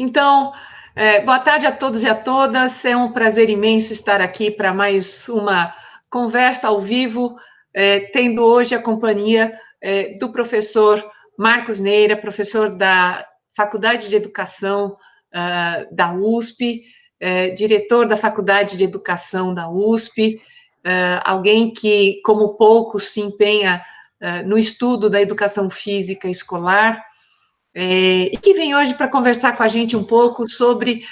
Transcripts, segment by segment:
Então, boa tarde a todos e a todas. É um prazer imenso estar aqui para mais uma conversa ao vivo, tendo hoje a companhia do professor Marcos Neira, professor da Faculdade de Educação da USP, diretor da Faculdade de Educação da USP, alguém que, como poucos, se empenha no estudo da educação física escolar, e que vem hoje para conversar com a gente um pouco sobre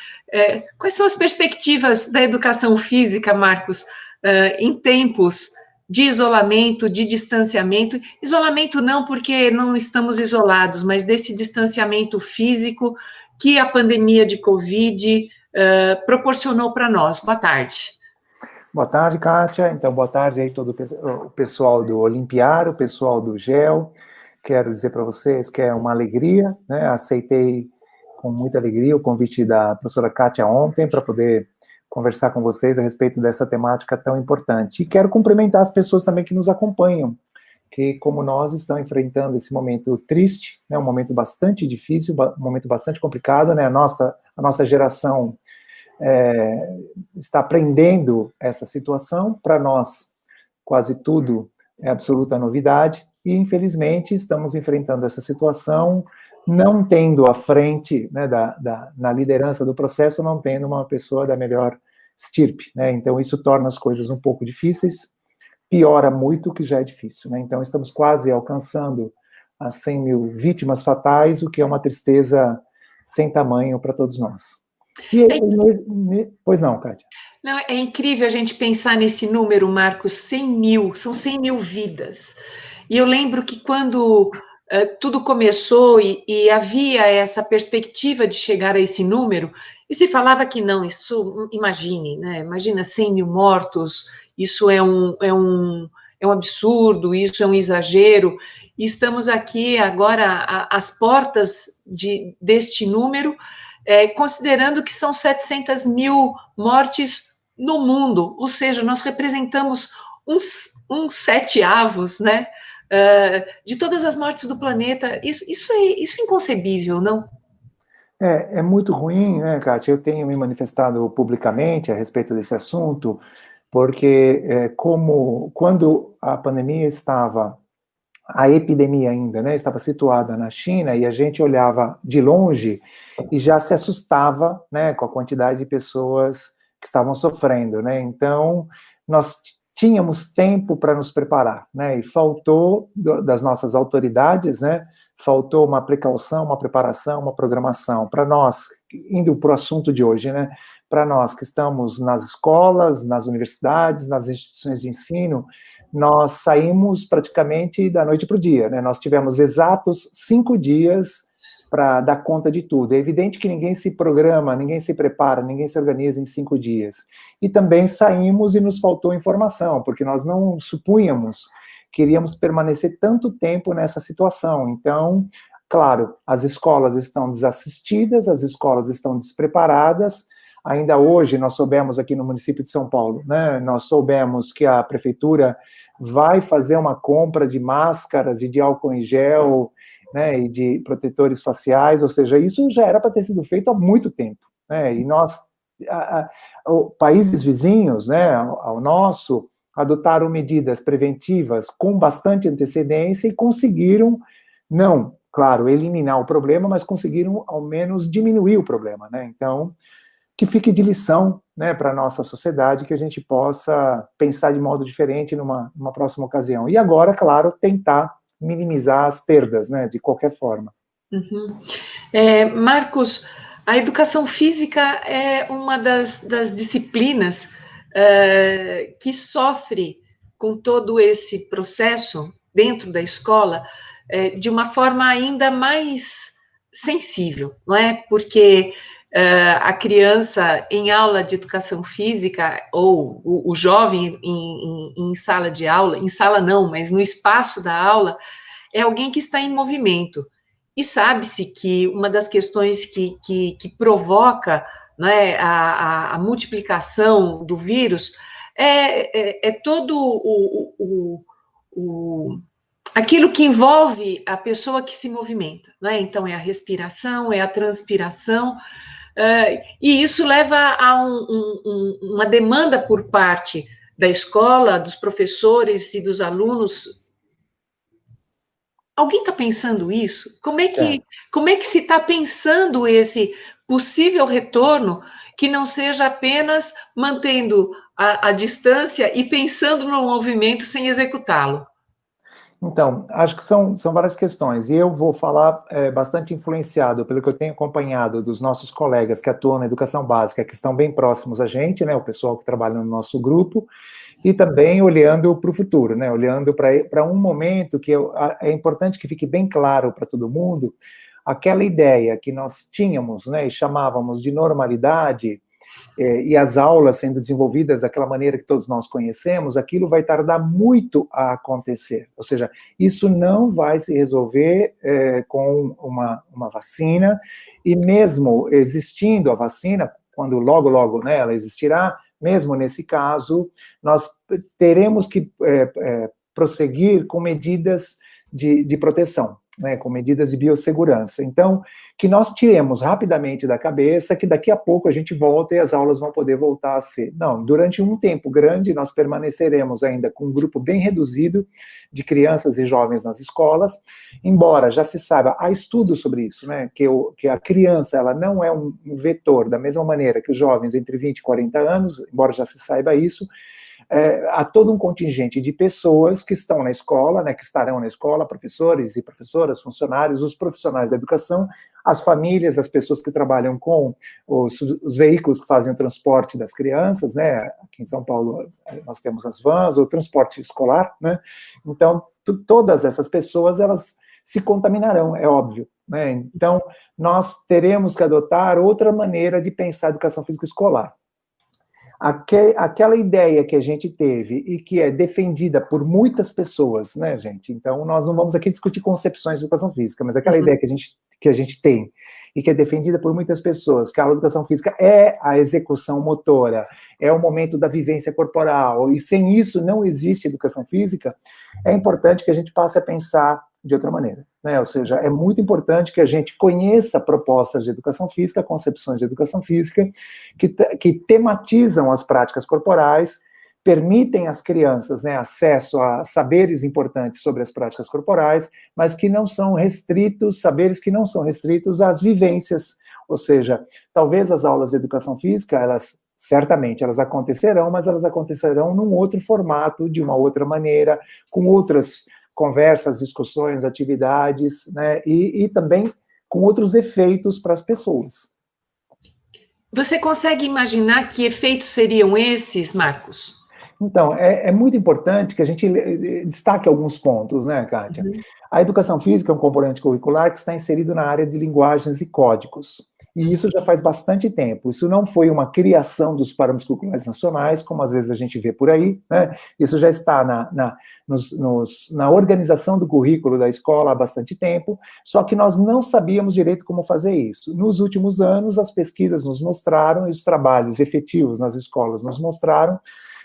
quais são as perspectivas da educação física, Marcos, em tempos de isolamento, de distanciamento. Isolamento não porque não estamos isolados, mas desse distanciamento físico que a pandemia de Covid proporcionou para nós. Boa tarde. Boa tarde, Kátia. Então, boa tarde aí todo o pessoal do Olimpiar, o pessoal do GEL. Quero dizer para vocês que é uma alegria, né? Aceitei com muita alegria o convite da professora Kátia ontem para poder conversar com vocês a respeito dessa temática tão importante. E quero cumprimentar as pessoas também que nos acompanham, que, como nós, estão enfrentando esse momento triste, né? Um momento bastante difícil, um momento bastante complicado, né? A nossa geração está aprendendo essa situação. Para nós, quase tudo é absoluta novidade. E, infelizmente, estamos enfrentando essa situação, não tendo à frente, né, na liderança do processo, não tendo uma pessoa da melhor estirpe, né? Então, isso torna as coisas um pouco difíceis, piora muito o que já é difícil, né? Então, estamos quase alcançando as 100 mil vítimas fatais, o que é uma tristeza sem tamanho para todos nós. Pois não, Kátia. Não, é incrível a gente pensar nesse número, Marcos, 100 mil, são 100 mil vidas. E eu lembro que quando tudo começou e havia essa perspectiva de chegar a esse número, e se falava que não, isso, imagine, né? Imagina 100 mil mortos, isso é um absurdo, isso é um exagero, e estamos aqui agora às portas deste número, considerando que são 700 mil mortes no mundo, ou seja, nós representamos uns 7/8, né? De todas as mortes do planeta. Isso é inconcebível, não? É muito ruim, né, Kátia? Eu tenho me manifestado publicamente a respeito desse assunto, porque quando a pandemia estava, a epidemia ainda, né, estava situada na China, e a gente olhava de longe e já se assustava, né, com a quantidade de pessoas que estavam sofrendo, né? Então, nós tínhamos tempo para nos preparar, né? E faltou das nossas autoridades, né? Faltou uma precaução, uma preparação, uma programação. Para nós, indo para o assunto de hoje, né? Para nós que estamos nas escolas, nas universidades, nas instituições de ensino, nós saímos praticamente da noite para o dia, né? Nós tivemos exatos 5 dias para dar conta de tudo. É evidente que ninguém se programa, ninguém se prepara, ninguém se organiza em 5 dias. E também saímos e nos faltou informação, porque nós não supunhamos que iríamos permanecer tanto tempo nessa situação. Então, claro, as escolas estão desassistidas, as escolas estão despreparadas. Ainda hoje, nós soubemos aqui no município de São Paulo, né, nós soubemos que a prefeitura vai fazer uma compra de máscaras e de álcool em gel, né, e de protetores faciais, ou seja, isso já era para ter sido feito há muito tempo, né, e nós, países vizinhos, né, ao nosso, adotaram medidas preventivas com bastante antecedência e conseguiram, não, claro, eliminar o problema, mas conseguiram ao menos diminuir o problema, né, então, que fique de lição, né, para a nossa sociedade, que a gente possa pensar de modo diferente numa próxima ocasião. E agora, claro, tentar minimizar as perdas, né, de qualquer forma. Uhum. Marcos, a educação física é uma das disciplinas que sofre com todo esse processo dentro da escola de uma forma ainda mais sensível, não é? Porque a criança em aula de educação física, ou o jovem em sala de aula, em sala não, mas no espaço da aula, é alguém que está em movimento. E sabe-se que uma das questões que provoca, né, a multiplicação do vírus é todo aquilo que envolve a pessoa que se movimenta, né? Então, é a respiração, é a transpiração, e isso leva a uma demanda por parte da escola, dos professores e dos alunos. Alguém está pensando isso? Certo. Como é que se está pensando esse possível retorno que não seja apenas mantendo a distância e pensando no movimento sem executá-lo? Então, acho que são várias questões, e eu vou falar bastante influenciado pelo que eu tenho acompanhado dos nossos colegas que atuam na educação básica, que estão bem próximos a gente, né, o pessoal que trabalha no nosso grupo, e também olhando para o futuro, né, olhando para um momento que é importante que fique bem claro para todo mundo, aquela ideia que nós tínhamos, né, e chamávamos de normalidade, e as aulas sendo desenvolvidas daquela maneira que todos nós conhecemos, aquilo vai tardar muito a acontecer. Ou seja, isso não vai se resolver com uma vacina, e mesmo existindo a vacina, quando logo, logo, né, ela existirá, mesmo nesse caso, nós teremos que prosseguir com medidas de proteção, né, com medidas de biossegurança. Então, que nós tiremos rapidamente da cabeça que daqui a pouco a gente volta e as aulas vão poder voltar a ser. Não, durante um tempo grande nós permaneceremos ainda com um grupo bem reduzido de crianças e jovens nas escolas, embora já se saiba, há estudos sobre isso, né, que a criança ela não é um vetor, da mesma maneira que os jovens entre 20 e 40 anos, embora já se saiba isso, há todo um contingente de pessoas que estão na escola, né, que estarão na escola, professores e professoras, funcionários, os profissionais da educação, as famílias, as pessoas que trabalham com os veículos que fazem o transporte das crianças, né, aqui em São Paulo nós temos as vans, o transporte escolar, né, então todas essas pessoas, elas se contaminarão, é óbvio, né, então nós teremos que adotar outra maneira de pensar a educação física escolar. Aquela ideia que a gente teve e que é defendida por muitas pessoas, né, gente? Então, nós não vamos aqui discutir concepções de educação física, mas aquela ideia que a gente tem e que é defendida por muitas pessoas, que a educação física é a execução motora, é o momento da vivência corporal, e sem isso não existe educação física, é importante que a gente passe a pensar de outra maneira, né? Ou seja, é muito importante que a gente conheça propostas de educação física, concepções de educação física, que tematizam as práticas corporais, permitem às crianças, né, acesso a saberes importantes sobre as práticas corporais, mas que não são restritos, saberes que não são restritos às vivências, ou seja, talvez as aulas de educação física, certamente elas acontecerão, mas elas acontecerão num outro formato, de uma outra maneira, com outras conversas, discussões, atividades, né, e também com outros efeitos para as pessoas. Você consegue imaginar que efeitos seriam esses, Marcos? Então, é muito importante que a gente destaque alguns pontos, né, Kátia? Uhum. A educação física é um componente curricular que está inserido na área de linguagens e códigos. E isso já faz bastante tempo. Isso não foi uma criação dos parâmetros curriculares nacionais, como às vezes a gente vê por aí, né? Isso já está na organização do currículo da escola há bastante tempo, só que nós não sabíamos direito como fazer isso. Nos últimos anos, as pesquisas nos mostraram, e os trabalhos efetivos nas escolas nos mostraram,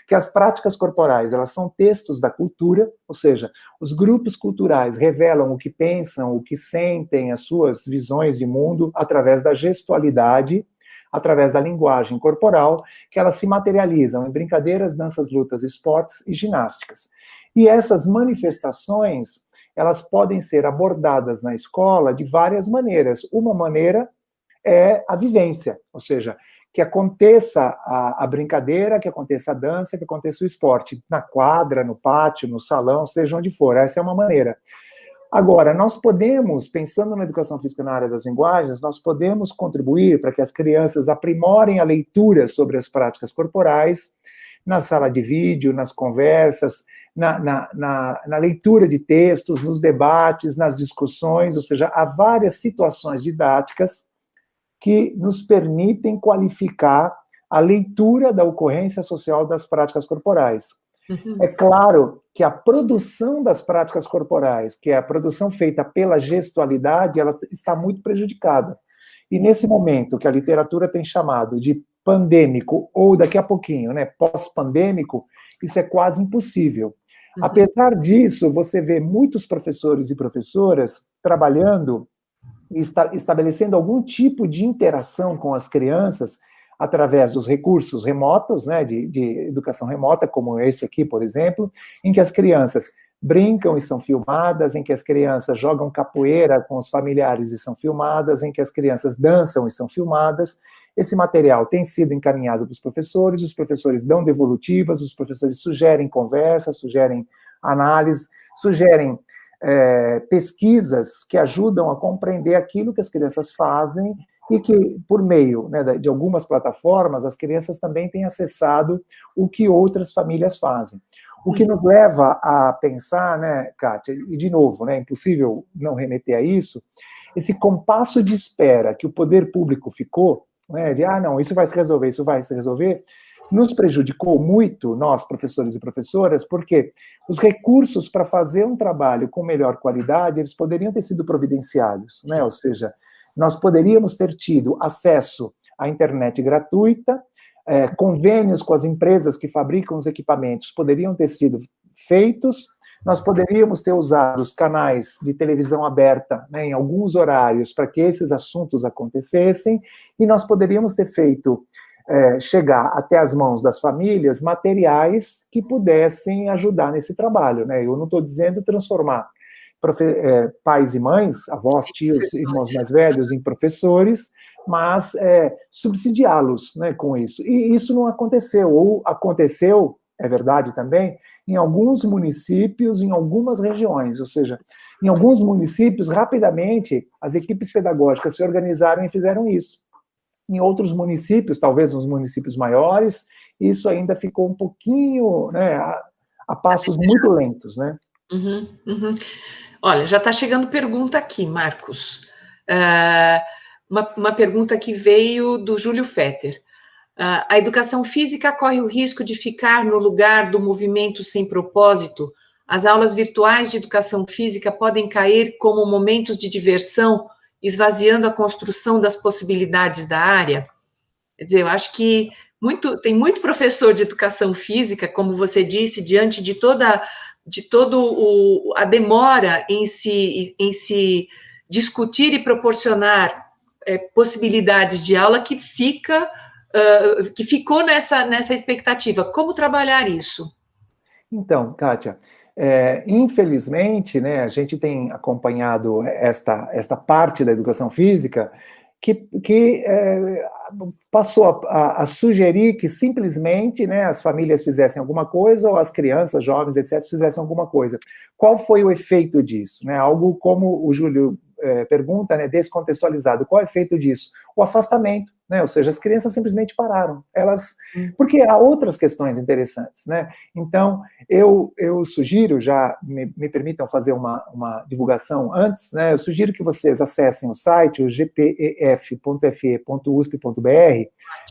que as práticas corporais, elas são textos da cultura, ou seja, os grupos culturais revelam o que pensam, o que sentem, as suas visões de mundo através da gestualidade, através da linguagem corporal, que elas se materializam em brincadeiras, danças, lutas, esportes e ginásticas. E essas manifestações, elas podem ser abordadas na escola de várias maneiras. Uma maneira é a vivência, ou seja, que aconteça a brincadeira, que aconteça a dança, que aconteça o esporte, na quadra, no pátio, no salão, seja onde for. Essa é uma maneira. Agora, nós podemos, pensando na educação física na área das linguagens, nós podemos contribuir para que as crianças aprimorem a leitura sobre as práticas corporais, na sala de vídeo, nas conversas, na leitura de textos, nos debates, nas discussões, ou seja, há várias situações didáticas que nos permitem qualificar a leitura da ocorrência social das práticas corporais. Uhum. É claro que a produção das práticas corporais, que é a produção feita pela gestualidade, ela está muito prejudicada. E nesse momento que a literatura tem chamado de pandêmico, ou daqui a pouquinho, né, pós-pandêmico, isso é quase impossível. Apesar disso, você vê muitos professores e professoras trabalhando e estabelecendo algum tipo de interação com as crianças através dos recursos remotos, né, de educação remota, como esse aqui, por exemplo, em que as crianças brincam e são filmadas, em que as crianças jogam capoeira com os familiares e são filmadas, em que as crianças dançam e são filmadas. Esse material tem sido encaminhado para os professores dão devolutivas, os professores sugerem conversas, sugerem análise, sugerem pesquisas que ajudam a compreender aquilo que as crianças fazem e que, por meio, né, de algumas plataformas, as crianças também têm acessado o que outras famílias fazem. O que nos leva a pensar, né, Kátia, e de novo, né, é impossível não remeter a isso, esse compasso de espera que o poder público ficou, né, de, não, isso vai se resolver, nos prejudicou muito, nós, professores e professoras, porque os recursos para fazer um trabalho com melhor qualidade, eles poderiam ter sido providenciados, né? Ou seja, nós poderíamos ter tido acesso à internet gratuita, convênios com as empresas que fabricam os equipamentos poderiam ter sido feitos, nós poderíamos ter usado os canais de televisão aberta, né, em alguns horários para que esses assuntos acontecessem, e nós poderíamos ter feito chegar até as mãos das famílias materiais que pudessem ajudar nesse trabalho, né? Eu não estou dizendo transformar pais e mães, avós, tios, irmãos mais velhos em professores, mas subsidiá-los, né, com isso. E isso não aconteceu, ou aconteceu, é verdade também, em alguns municípios, em algumas regiões, ou seja, em alguns municípios, rapidamente, as equipes pedagógicas se organizaram e fizeram isso. Em outros municípios, talvez nos municípios maiores, isso ainda ficou um pouquinho, né, a passos muito lentos, né? Olha, já está chegando pergunta aqui, Marcos. Uma pergunta que veio do Júlio Fetter. A educação física corre o risco de ficar no lugar do movimento sem propósito? As aulas virtuais de educação física podem cair como momentos de diversão, esvaziando a construção das possibilidades da área? Quer dizer, eu acho que tem muito professor de educação física, como você disse, diante de toda a demora em se discutir e proporcionar possibilidades de aula que ficou nessa expectativa. Como trabalhar isso? Então, Kátia, infelizmente, né, a gente tem acompanhado esta parte da educação física que passou a sugerir que simplesmente, né, as famílias fizessem alguma coisa ou as crianças, jovens, etc., fizessem alguma coisa. Qual foi o efeito disso? Né? Algo como o Júlio pergunta, né, descontextualizado. Qual é o efeito disso? O afastamento, né? Ou seja, as crianças simplesmente pararam. Porque há outras questões interessantes, né? Então, eu sugiro, já me permitam fazer uma divulgação antes, né? Eu sugiro que vocês acessem o site, o gpef.fe.usp.br,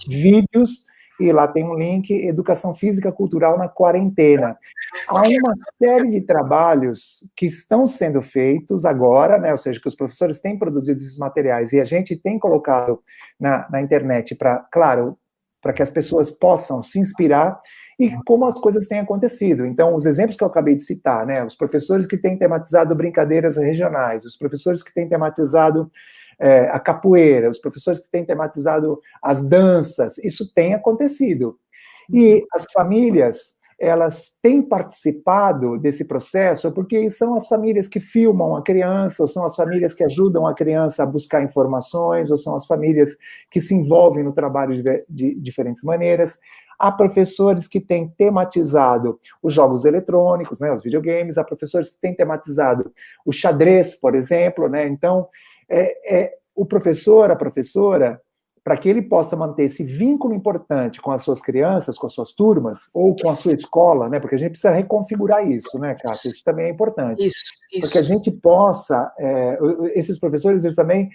vídeos, e lá tem um link, Educação Física Cultural na Quarentena. Há uma série de trabalhos que estão sendo feitos agora, né, ou seja, que os professores têm produzido esses materiais e a gente tem colocado na internet para que as pessoas possam se inspirar e como as coisas têm acontecido. Então, os exemplos que eu acabei de citar, né, os professores que têm tematizado brincadeiras regionais, os professores que têm tematizado a capoeira, os professores que têm tematizado as danças, isso tem acontecido. E as famílias, elas têm participado desse processo porque são as famílias que filmam a criança, ou são as famílias que ajudam a criança a buscar informações, ou são as famílias que se envolvem no trabalho de diferentes maneiras. Há professores que têm tematizado os jogos eletrônicos, né, os videogames, há professores que têm tematizado o xadrez, por exemplo, né, então o professor, a professora, para que ele possa manter esse vínculo importante com as suas crianças, com as suas turmas, ou com a sua escola, né? Porque a gente precisa reconfigurar isso, né, Kátia? Isso também é importante. Isso. Para que a gente possa... esses professores, eles também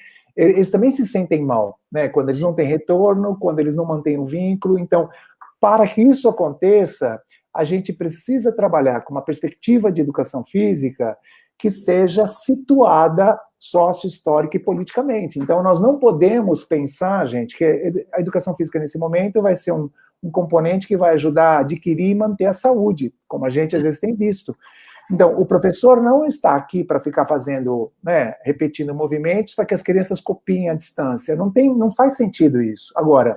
se sentem mal, né? Quando eles não têm retorno, quando eles não mantêm um vínculo. Então, para que isso aconteça, a gente precisa trabalhar com uma perspectiva de educação física que seja situada sócio-histórica e politicamente. Então, nós não podemos pensar, gente, que a educação física, nesse momento, vai ser um componente que vai ajudar a adquirir e manter a saúde, como a gente às vezes tem visto. Então, o professor não está aqui para ficar fazendo, né, repetindo movimentos para que as crianças copiem à distância. Não faz sentido isso. Agora,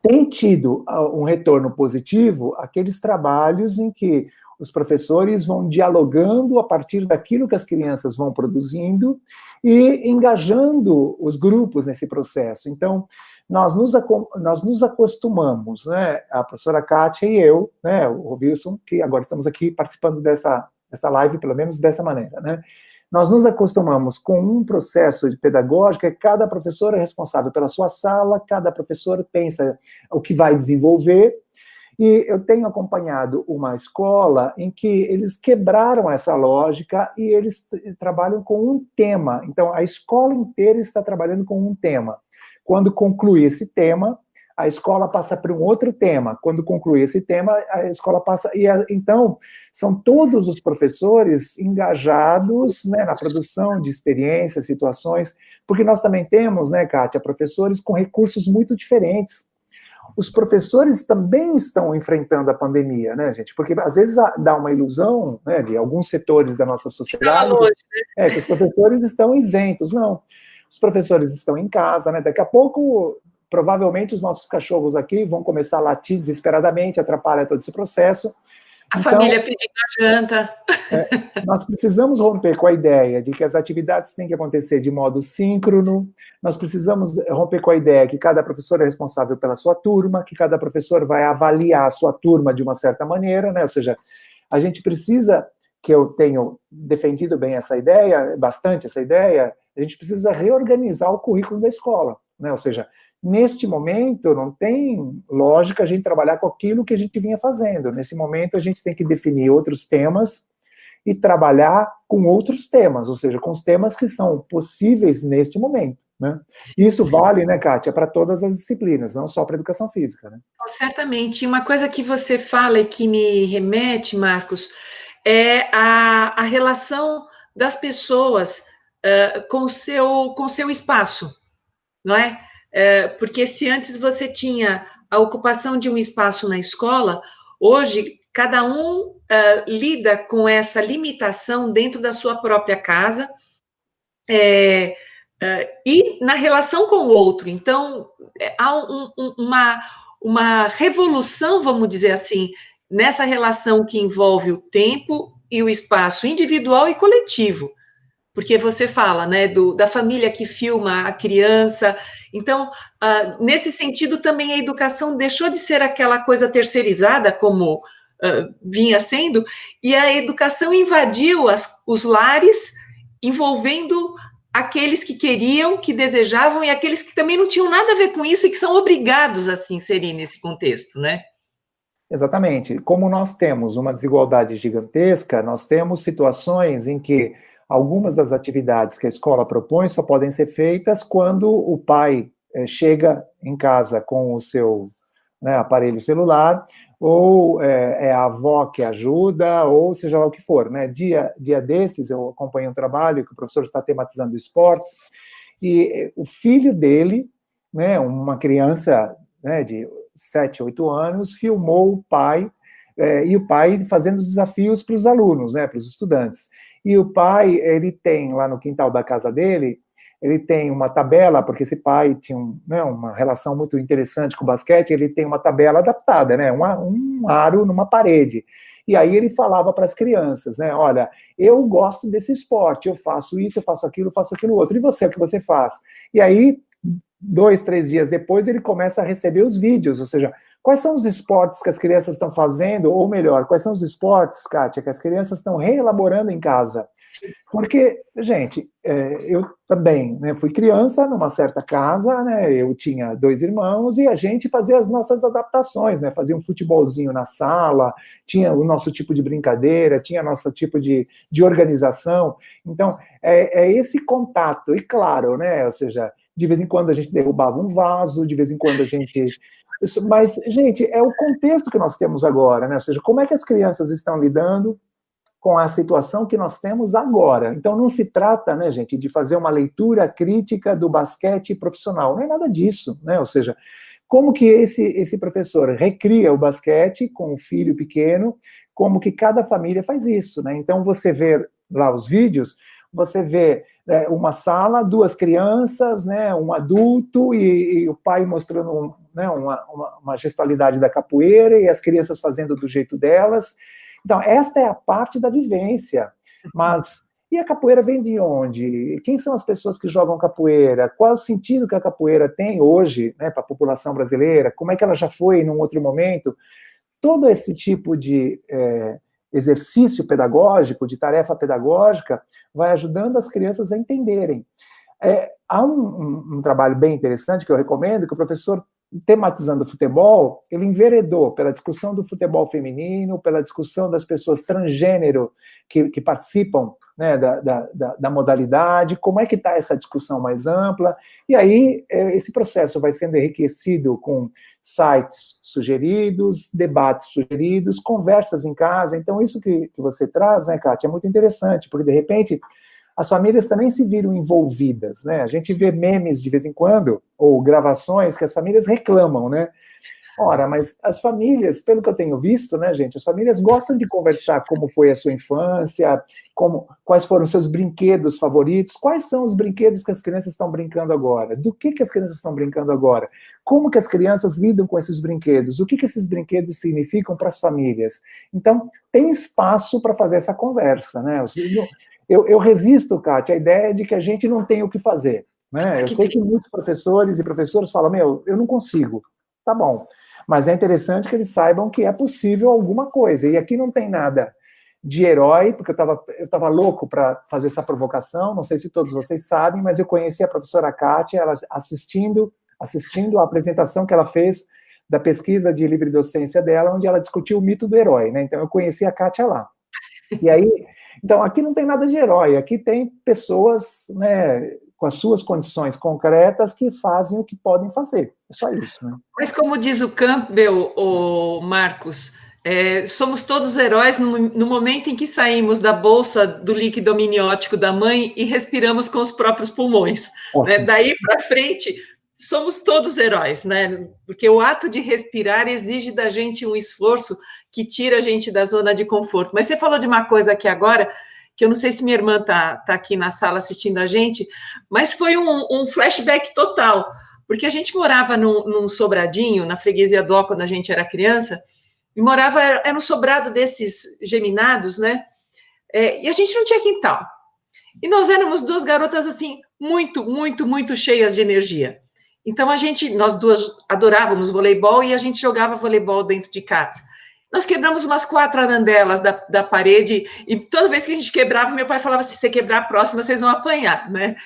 tem tido um retorno positivo aqueles trabalhos em que os professores vão dialogando a partir daquilo que as crianças vão produzindo e engajando os grupos nesse processo. Então, nós nos acostumamos, né, a professora Kátia e eu, né, o Wilson, que agora estamos aqui participando dessa live, pelo menos dessa maneira, né, nós nos acostumamos com um processo de pedagógica, cada professor é responsável pela sua sala, cada professor pensa o que vai desenvolver, e eu tenho acompanhado uma escola em que eles quebraram essa lógica e eles trabalham com um tema. Então, a escola inteira está trabalhando com um tema. Quando concluir esse tema, a escola passa para um outro tema. Quando concluir esse tema, a escola passa... Então, são todos os professores engajados, né, na produção de experiências, situações, porque nós também temos, né, Kátia, professores com recursos muito diferentes. Os professores também estão enfrentando a pandemia, né, gente? Porque às vezes dá uma ilusão, né, de alguns setores da nossa sociedade, que os professores estão isentos. Não, os professores estão em casa, né? Daqui a pouco, provavelmente, os nossos cachorros aqui vão começar a latir desesperadamente, atrapalha todo esse processo. A família pedindo a janta. Nós precisamos romper com a ideia de que as atividades têm que acontecer de modo síncrono, nós precisamos romper com a ideia que cada professor é responsável pela sua turma, que cada professor vai avaliar a sua turma de uma certa maneira, né? Ou seja, a gente precisa, que eu tenho defendido bem essa ideia, bastante essa ideia, a gente precisa reorganizar o currículo da escola, né? Ou seja, neste momento, não tem lógica a gente trabalhar com aquilo que a gente vinha fazendo. Nesse momento, a gente tem que definir outros temas e trabalhar com outros temas, ou seja, com os temas que são possíveis neste momento, né? Isso vale, né, Kátia, para todas as disciplinas, não só para a educação física, né? Certamente. Uma coisa que você fala e que me remete, Marcos, é a relação das pessoas com o seu espaço, não é? Porque se antes você tinha a ocupação de um espaço na escola, hoje cada um lida com essa limitação dentro da sua própria casa e na relação com o outro. Então, há uma revolução, vamos dizer assim, nessa relação que envolve o tempo e o espaço individual e coletivo. Porque você fala, né, da família que filma a criança. Então, nesse sentido, também a educação deixou de ser aquela coisa terceirizada, como vinha sendo, e a educação invadiu os lares, envolvendo aqueles que queriam, que desejavam, e aqueles que também não tinham nada a ver com isso e que são obrigados a se inserir nesse contexto, né? Exatamente. Como nós temos uma desigualdade gigantesca, nós temos situações em que algumas das atividades que a escola propõe só podem ser feitas quando o pai chega em casa com o seu, né, aparelho celular, ou é a avó que ajuda, ou seja lá o que for, né? Dia desses, eu acompanhei um trabalho que o professor está tematizando esportes, e o filho dele, né, uma criança, né, de 7, 8 anos, filmou o pai, e o pai fazendo os desafios para os alunos, né, para os estudantes. E o pai, ele tem, lá no quintal da casa dele, ele tem uma tabela, porque esse pai tinha uma relação muito interessante com o basquete, ele tem uma tabela adaptada, né, um aro numa parede. E aí ele falava para as crianças, né, olha, eu gosto desse esporte, eu faço isso, eu faço aquilo outro. E você, o que você faz? E aí, 2, 3 dias depois, ele começa a receber os vídeos, ou seja, quais são os esportes que as crianças estão fazendo, ou melhor, quais são os esportes, Kátia, que as crianças estão reelaborando em casa? Porque, gente, eu também, né, fui criança numa certa casa, né, eu tinha 2 irmãos, e a gente fazia as nossas adaptações, né, fazia um futebolzinho na sala, tinha o nosso tipo de brincadeira, tinha nosso tipo de organização. Então, é esse contato, e claro, né, ou seja, de vez em quando a gente derrubava um vaso, de vez em quando a gente... Mas, gente, é o contexto que nós temos agora, né? Ou seja, como é que as crianças estão lidando com a situação que nós temos agora. Então, não se trata, né, gente, de fazer uma leitura crítica do basquete profissional. Não é nada disso, né? Ou seja, como que esse professor recria o basquete com o filho pequeno, como que cada família faz isso, né? Então, você vê lá os vídeos, você vê uma sala, 2 crianças, né, um adulto e o pai mostrando né, uma gestualidade da capoeira e as crianças fazendo do jeito delas. Então, esta é a parte da vivência. Mas, e a capoeira vem de onde? Quem são as pessoas que jogam capoeira? Qual é o sentido que a capoeira tem hoje, né, para a população brasileira? Como é que ela já foi num outro momento? Todo esse tipo de exercício pedagógico, de tarefa pedagógica, vai ajudando as crianças a entenderem. Há um trabalho bem interessante que eu recomendo, que o professor, tematizando o futebol, ele enveredou pela discussão do futebol feminino, pela discussão das pessoas transgênero que participam, né, da modalidade, como é que está essa discussão mais ampla, e aí esse processo vai sendo enriquecido com sites sugeridos, debates sugeridos, conversas em casa. Então isso que você traz, né, Kátia, é muito interessante, porque de repente as famílias também se viram envolvidas, né? A gente vê memes de vez em quando, ou gravações que as famílias reclamam, né? Ora, mas as famílias, pelo que eu tenho visto, né, gente, as famílias gostam de conversar como foi a sua infância, quais foram os seus brinquedos favoritos, quais são os brinquedos que as crianças estão brincando agora, do que as crianças estão brincando agora, como que as crianças lidam com esses brinquedos, o que esses brinquedos significam para as famílias. Então, tem espaço para fazer essa conversa, né? Eu resisto, Kátia, à ideia de que a gente não tem o que fazer, né? Eu sei que muitos professores e professoras falam, eu não consigo. Tá bom. Mas é interessante que eles saibam que é possível alguma coisa. E aqui não tem nada de herói, porque eu estava louco para fazer essa provocação, não sei se todos vocês sabem, mas eu conheci a professora Kátia, ela assistindo a apresentação que ela fez da pesquisa de livre docência dela, onde ela discutiu o mito do herói, né? Então eu conheci a Kátia lá. E aí, então aqui não tem nada de herói, aqui tem pessoas, né, com as suas condições concretas que fazem o que podem fazer. É só isso, né? Mas como diz o Campbell, o Marcos, somos todos heróis no momento em que saímos da bolsa do líquido amniótico da mãe e respiramos com os próprios pulmões. Né? Daí para frente, somos todos heróis, né? Porque o ato de respirar exige da gente um esforço que tira a gente da zona de conforto. Mas você falou de uma coisa aqui agora, que eu não sei se minha irmã tá aqui na sala assistindo a gente, mas foi um flashback total, porque a gente morava num sobradinho, na freguesia Dó, quando a gente era criança, e morava, era um sobrado desses geminados, né? E a gente não tinha quintal. E nós éramos 2 garotas, assim, muito, muito, muito cheias de energia. Então, nós 2 adorávamos voleibol e a gente jogava voleibol dentro de casa. Nós quebramos umas 4 arandelas da parede e toda vez que a gente quebrava, meu pai falava, se você quebrar a próxima, vocês vão apanhar, né?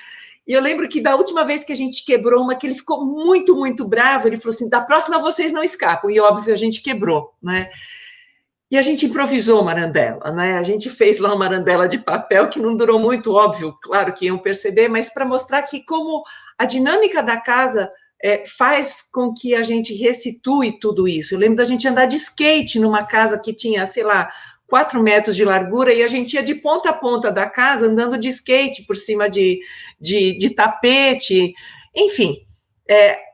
E eu lembro que da última vez que a gente quebrou uma, que ele ficou muito, muito bravo, ele falou assim, da próxima vocês não escapam. E óbvio, a gente quebrou, né? E a gente improvisou uma arandela, né? A gente fez lá uma arandela de papel que não durou muito, óbvio, claro que iam perceber, mas para mostrar que como a dinâmica da casa faz com que a gente ressitue tudo isso. Eu lembro da gente andar de skate numa casa que tinha, sei lá, 4 metros de largura, e a gente ia de ponta a ponta da casa, andando de skate por cima de tapete, enfim.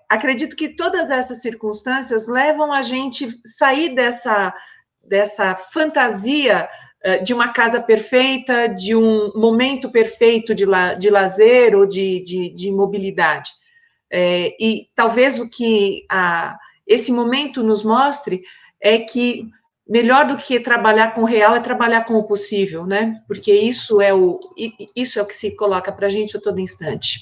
Acredito que todas essas circunstâncias levam a gente sair dessa fantasia de uma casa perfeita, de um momento perfeito de lazer ou de mobilidade. E talvez o que esse momento nos mostre é que melhor do que trabalhar com o real é trabalhar com o possível, né? Porque isso é o que se coloca para a gente a todo instante.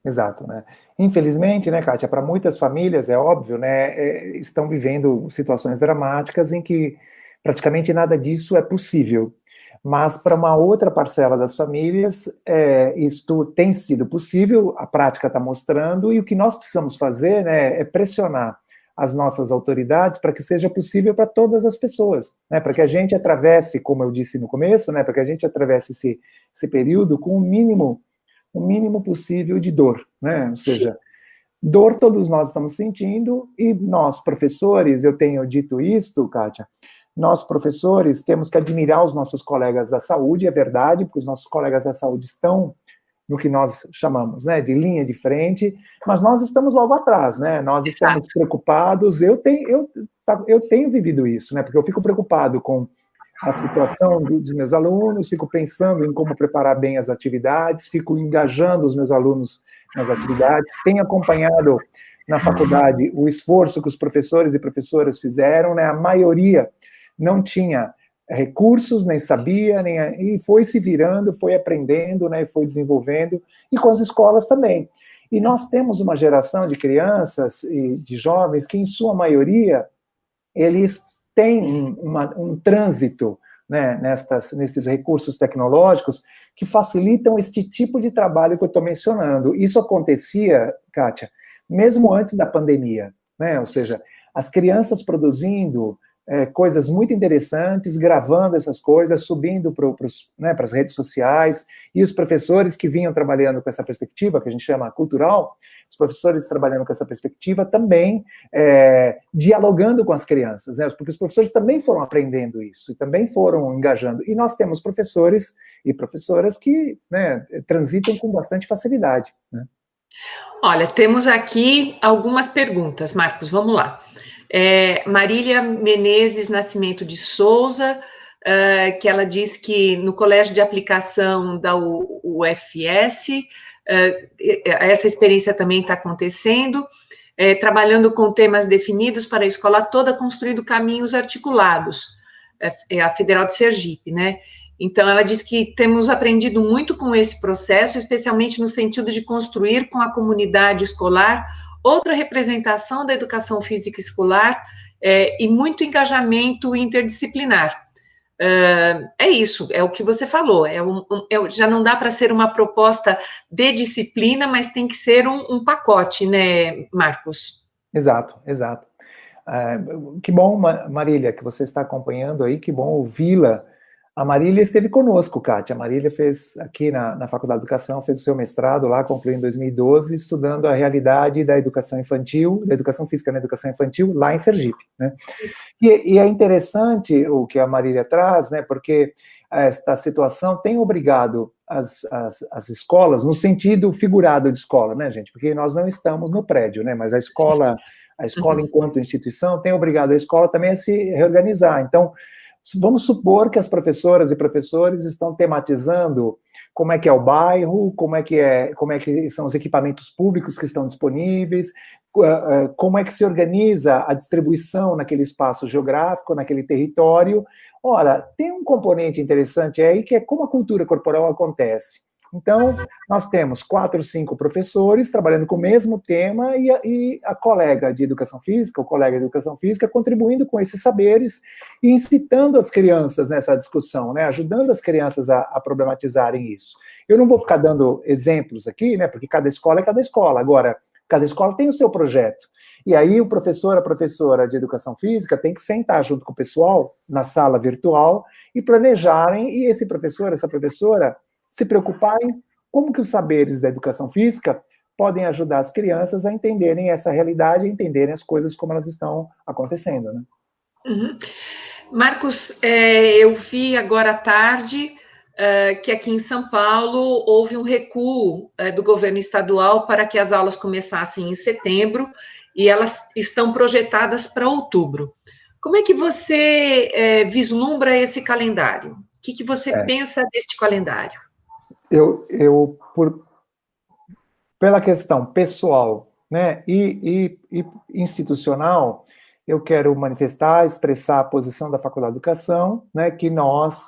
Exato, né? Infelizmente, né, Kátia, para muitas famílias, é óbvio, né, estão vivendo situações dramáticas em que praticamente nada disso é possível. Mas para uma outra parcela das famílias, isto tem sido possível, a prática está mostrando, e o que nós precisamos fazer, né, é pressionar as nossas autoridades para que seja possível para todas as pessoas, né, para que a gente atravesse, como eu disse no começo, né, para que a gente atravesse esse período com o mínimo possível de dor, né, ou seja, dor todos nós estamos sentindo, e nós, professores, eu tenho dito isto, Kátia, nós, professores, temos que admirar os nossos colegas da saúde, é verdade, porque os nossos colegas da saúde estão no que nós chamamos, né, de linha de frente, mas nós estamos logo atrás, né? Nós estamos preocupados. Eu tenho vivido isso, né? Porque eu fico preocupado com a situação dos meus alunos, fico pensando em como preparar bem as atividades, fico engajando os meus alunos nas atividades, tenho acompanhado na faculdade o esforço que os professores e professoras fizeram, né? A maioria não tinha recursos, nem sabia, e foi se virando, foi aprendendo, né? Foi desenvolvendo, e com as escolas também. E nós temos uma geração de crianças e de jovens que, em sua maioria, eles têm um trânsito, né, nesses recursos tecnológicos que facilitam este tipo de trabalho que eu estou mencionando. Isso acontecia, Kátia, mesmo antes da pandemia, né? Ou seja, as crianças produzindo coisas muito interessantes, gravando essas coisas, subindo para as redes sociais, e os professores que vinham trabalhando com essa perspectiva, que a gente chama cultural, os professores trabalhando com essa perspectiva também dialogando com as crianças, né? Porque os professores também foram aprendendo isso, e também foram engajando. E nós temos professores e professoras que, né, transitam com bastante facilidade, né? Olha, temos aqui algumas perguntas, Marcos, vamos lá. Marília Menezes Nascimento de Souza, que ela diz que no colégio de aplicação da UFS, essa experiência também está acontecendo, trabalhando com temas definidos para a escola toda, construindo caminhos articulados, a Federal de Sergipe, né? Então, ela diz que temos aprendido muito com esse processo, especialmente no sentido de construir com a comunidade escolar outra representação da educação física escolar e muito engajamento interdisciplinar. É isso, é o que você falou, já não dá para ser uma proposta de disciplina, mas tem que ser um pacote, né, Marcos? Exato, exato. Que bom, Marília, que você está acompanhando aí, que bom ouvi-la. A Marília esteve conosco, Kátia. A Marília fez aqui na Faculdade de Educação, fez o seu mestrado lá, concluiu em 2012, estudando a realidade da educação infantil, da educação física na educação infantil, lá em Sergipe, né? E é interessante o que a Marília traz, né? Porque esta situação tem obrigado as escolas, no sentido figurado de escola, né, gente? Porque nós não estamos no prédio, né? Mas a escola enquanto instituição, tem obrigado a escola também a se reorganizar. Então, vamos supor que as professoras e professores estão tematizando como é que é o bairro, como é que são os equipamentos públicos que estão disponíveis, como é que se organiza a distribuição naquele espaço geográfico, naquele território. Ora, tem um componente interessante aí, que é como a cultura corporal acontece. Então, nós temos 4, 5 professores trabalhando com o mesmo tema e a colega de educação física, o colega de educação física, contribuindo com esses saberes e incitando as crianças nessa discussão, né, ajudando as crianças a problematizarem isso. Eu não vou ficar dando exemplos aqui, né, porque cada escola é cada escola. Agora, cada escola tem o seu projeto. E aí o professor, a professora de educação física tem que sentar junto com o pessoal na sala virtual e planejarem, e esse professor, essa professora, se preocuparem como que os saberes da educação física podem ajudar as crianças a entenderem essa realidade, a entenderem as coisas como elas estão acontecendo, né? Uhum. Marcos, eu vi agora à tarde que aqui em São Paulo houve um recuo do governo estadual para que as aulas começassem em setembro e elas estão projetadas para outubro. Como é que você vislumbra esse calendário? O que você pensa deste calendário? Pela questão pessoal, né, e institucional, eu quero manifestar, expressar a posição da Faculdade de Educação, né, que nós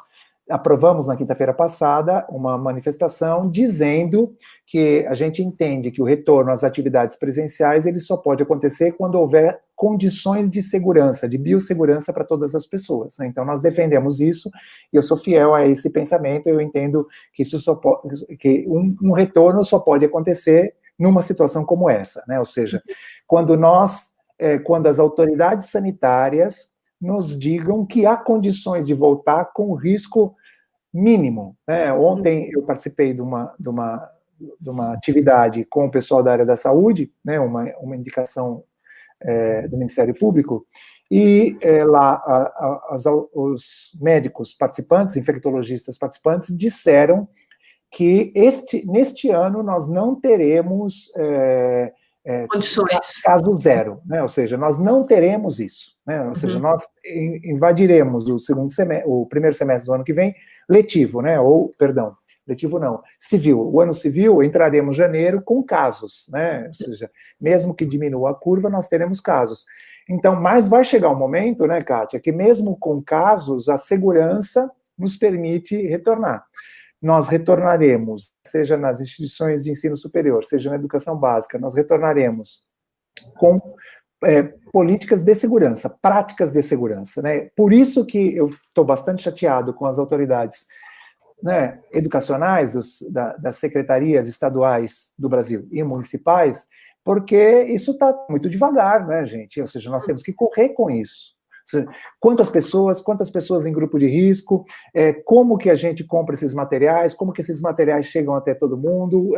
aprovamos na quinta-feira passada uma manifestação dizendo que a gente entende que o retorno às atividades presenciais ele só pode acontecer quando houver condições de segurança, de biossegurança para todas as pessoas, né? Então nós defendemos isso e eu sou fiel a esse pensamento. Eu entendo que isso que um retorno só pode acontecer numa situação como essa, né? Ou seja, quando as autoridades sanitárias nos digam que há condições de voltar com risco mínimo, né? Ontem eu participei de uma atividade com o pessoal da área da saúde, né? Uma indicação do Ministério Público, e lá os médicos participantes, infectologistas participantes, disseram que neste ano nós não teremos condições. Caso zero, né? Ou seja, nós não teremos isso, né? Ou seja, nós invadiremos o primeiro semestre do ano que vem letivo, né? Ou, perdão, letivo não, civil. O ano civil entraremos em janeiro com casos, né? Ou seja, mesmo que diminua a curva, nós teremos casos. Então, mas vai chegar um momento, né, Kátia, que mesmo com casos, a segurança nos permite retornar. Nós retornaremos, seja nas instituições de ensino superior, seja na educação básica, nós retornaremos com políticas de segurança, práticas de segurança, né? Por isso que eu estou bastante chateado com as autoridades, né, educacionais, das secretarias estaduais do Brasil e municipais, porque isso está muito devagar, né, gente? Ou seja, nós temos que correr com isso. Quantas pessoas em grupo de risco, como que a gente compra esses materiais, como que esses materiais chegam até todo mundo,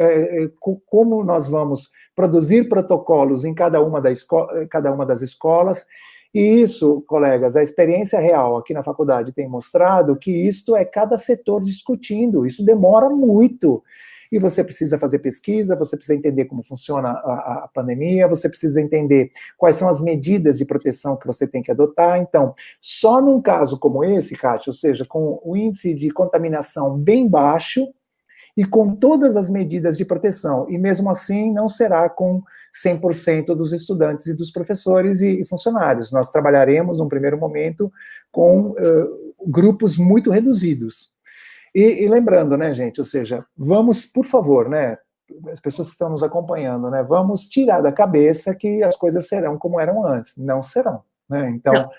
como nós vamos produzir protocolos em cada uma das escolas. E isso, colegas, a experiência real aqui na faculdade tem mostrado que isto é cada setor discutindo, isso demora muito. E você precisa fazer pesquisa, você precisa entender como funciona a pandemia, você precisa entender quais são as medidas de proteção que você tem que adotar. Então, só num caso como esse, Kátia, ou seja, com o índice de contaminação bem baixo e com todas as medidas de proteção, e mesmo assim não será com 100% dos estudantes e dos professores e funcionários. Nós trabalharemos, num primeiro momento, com grupos muito reduzidos. E lembrando, né, gente, ou seja, vamos, por favor, né, as pessoas que estão nos acompanhando, né, vamos tirar da cabeça que as coisas serão como eram antes. Não serão, né? Então,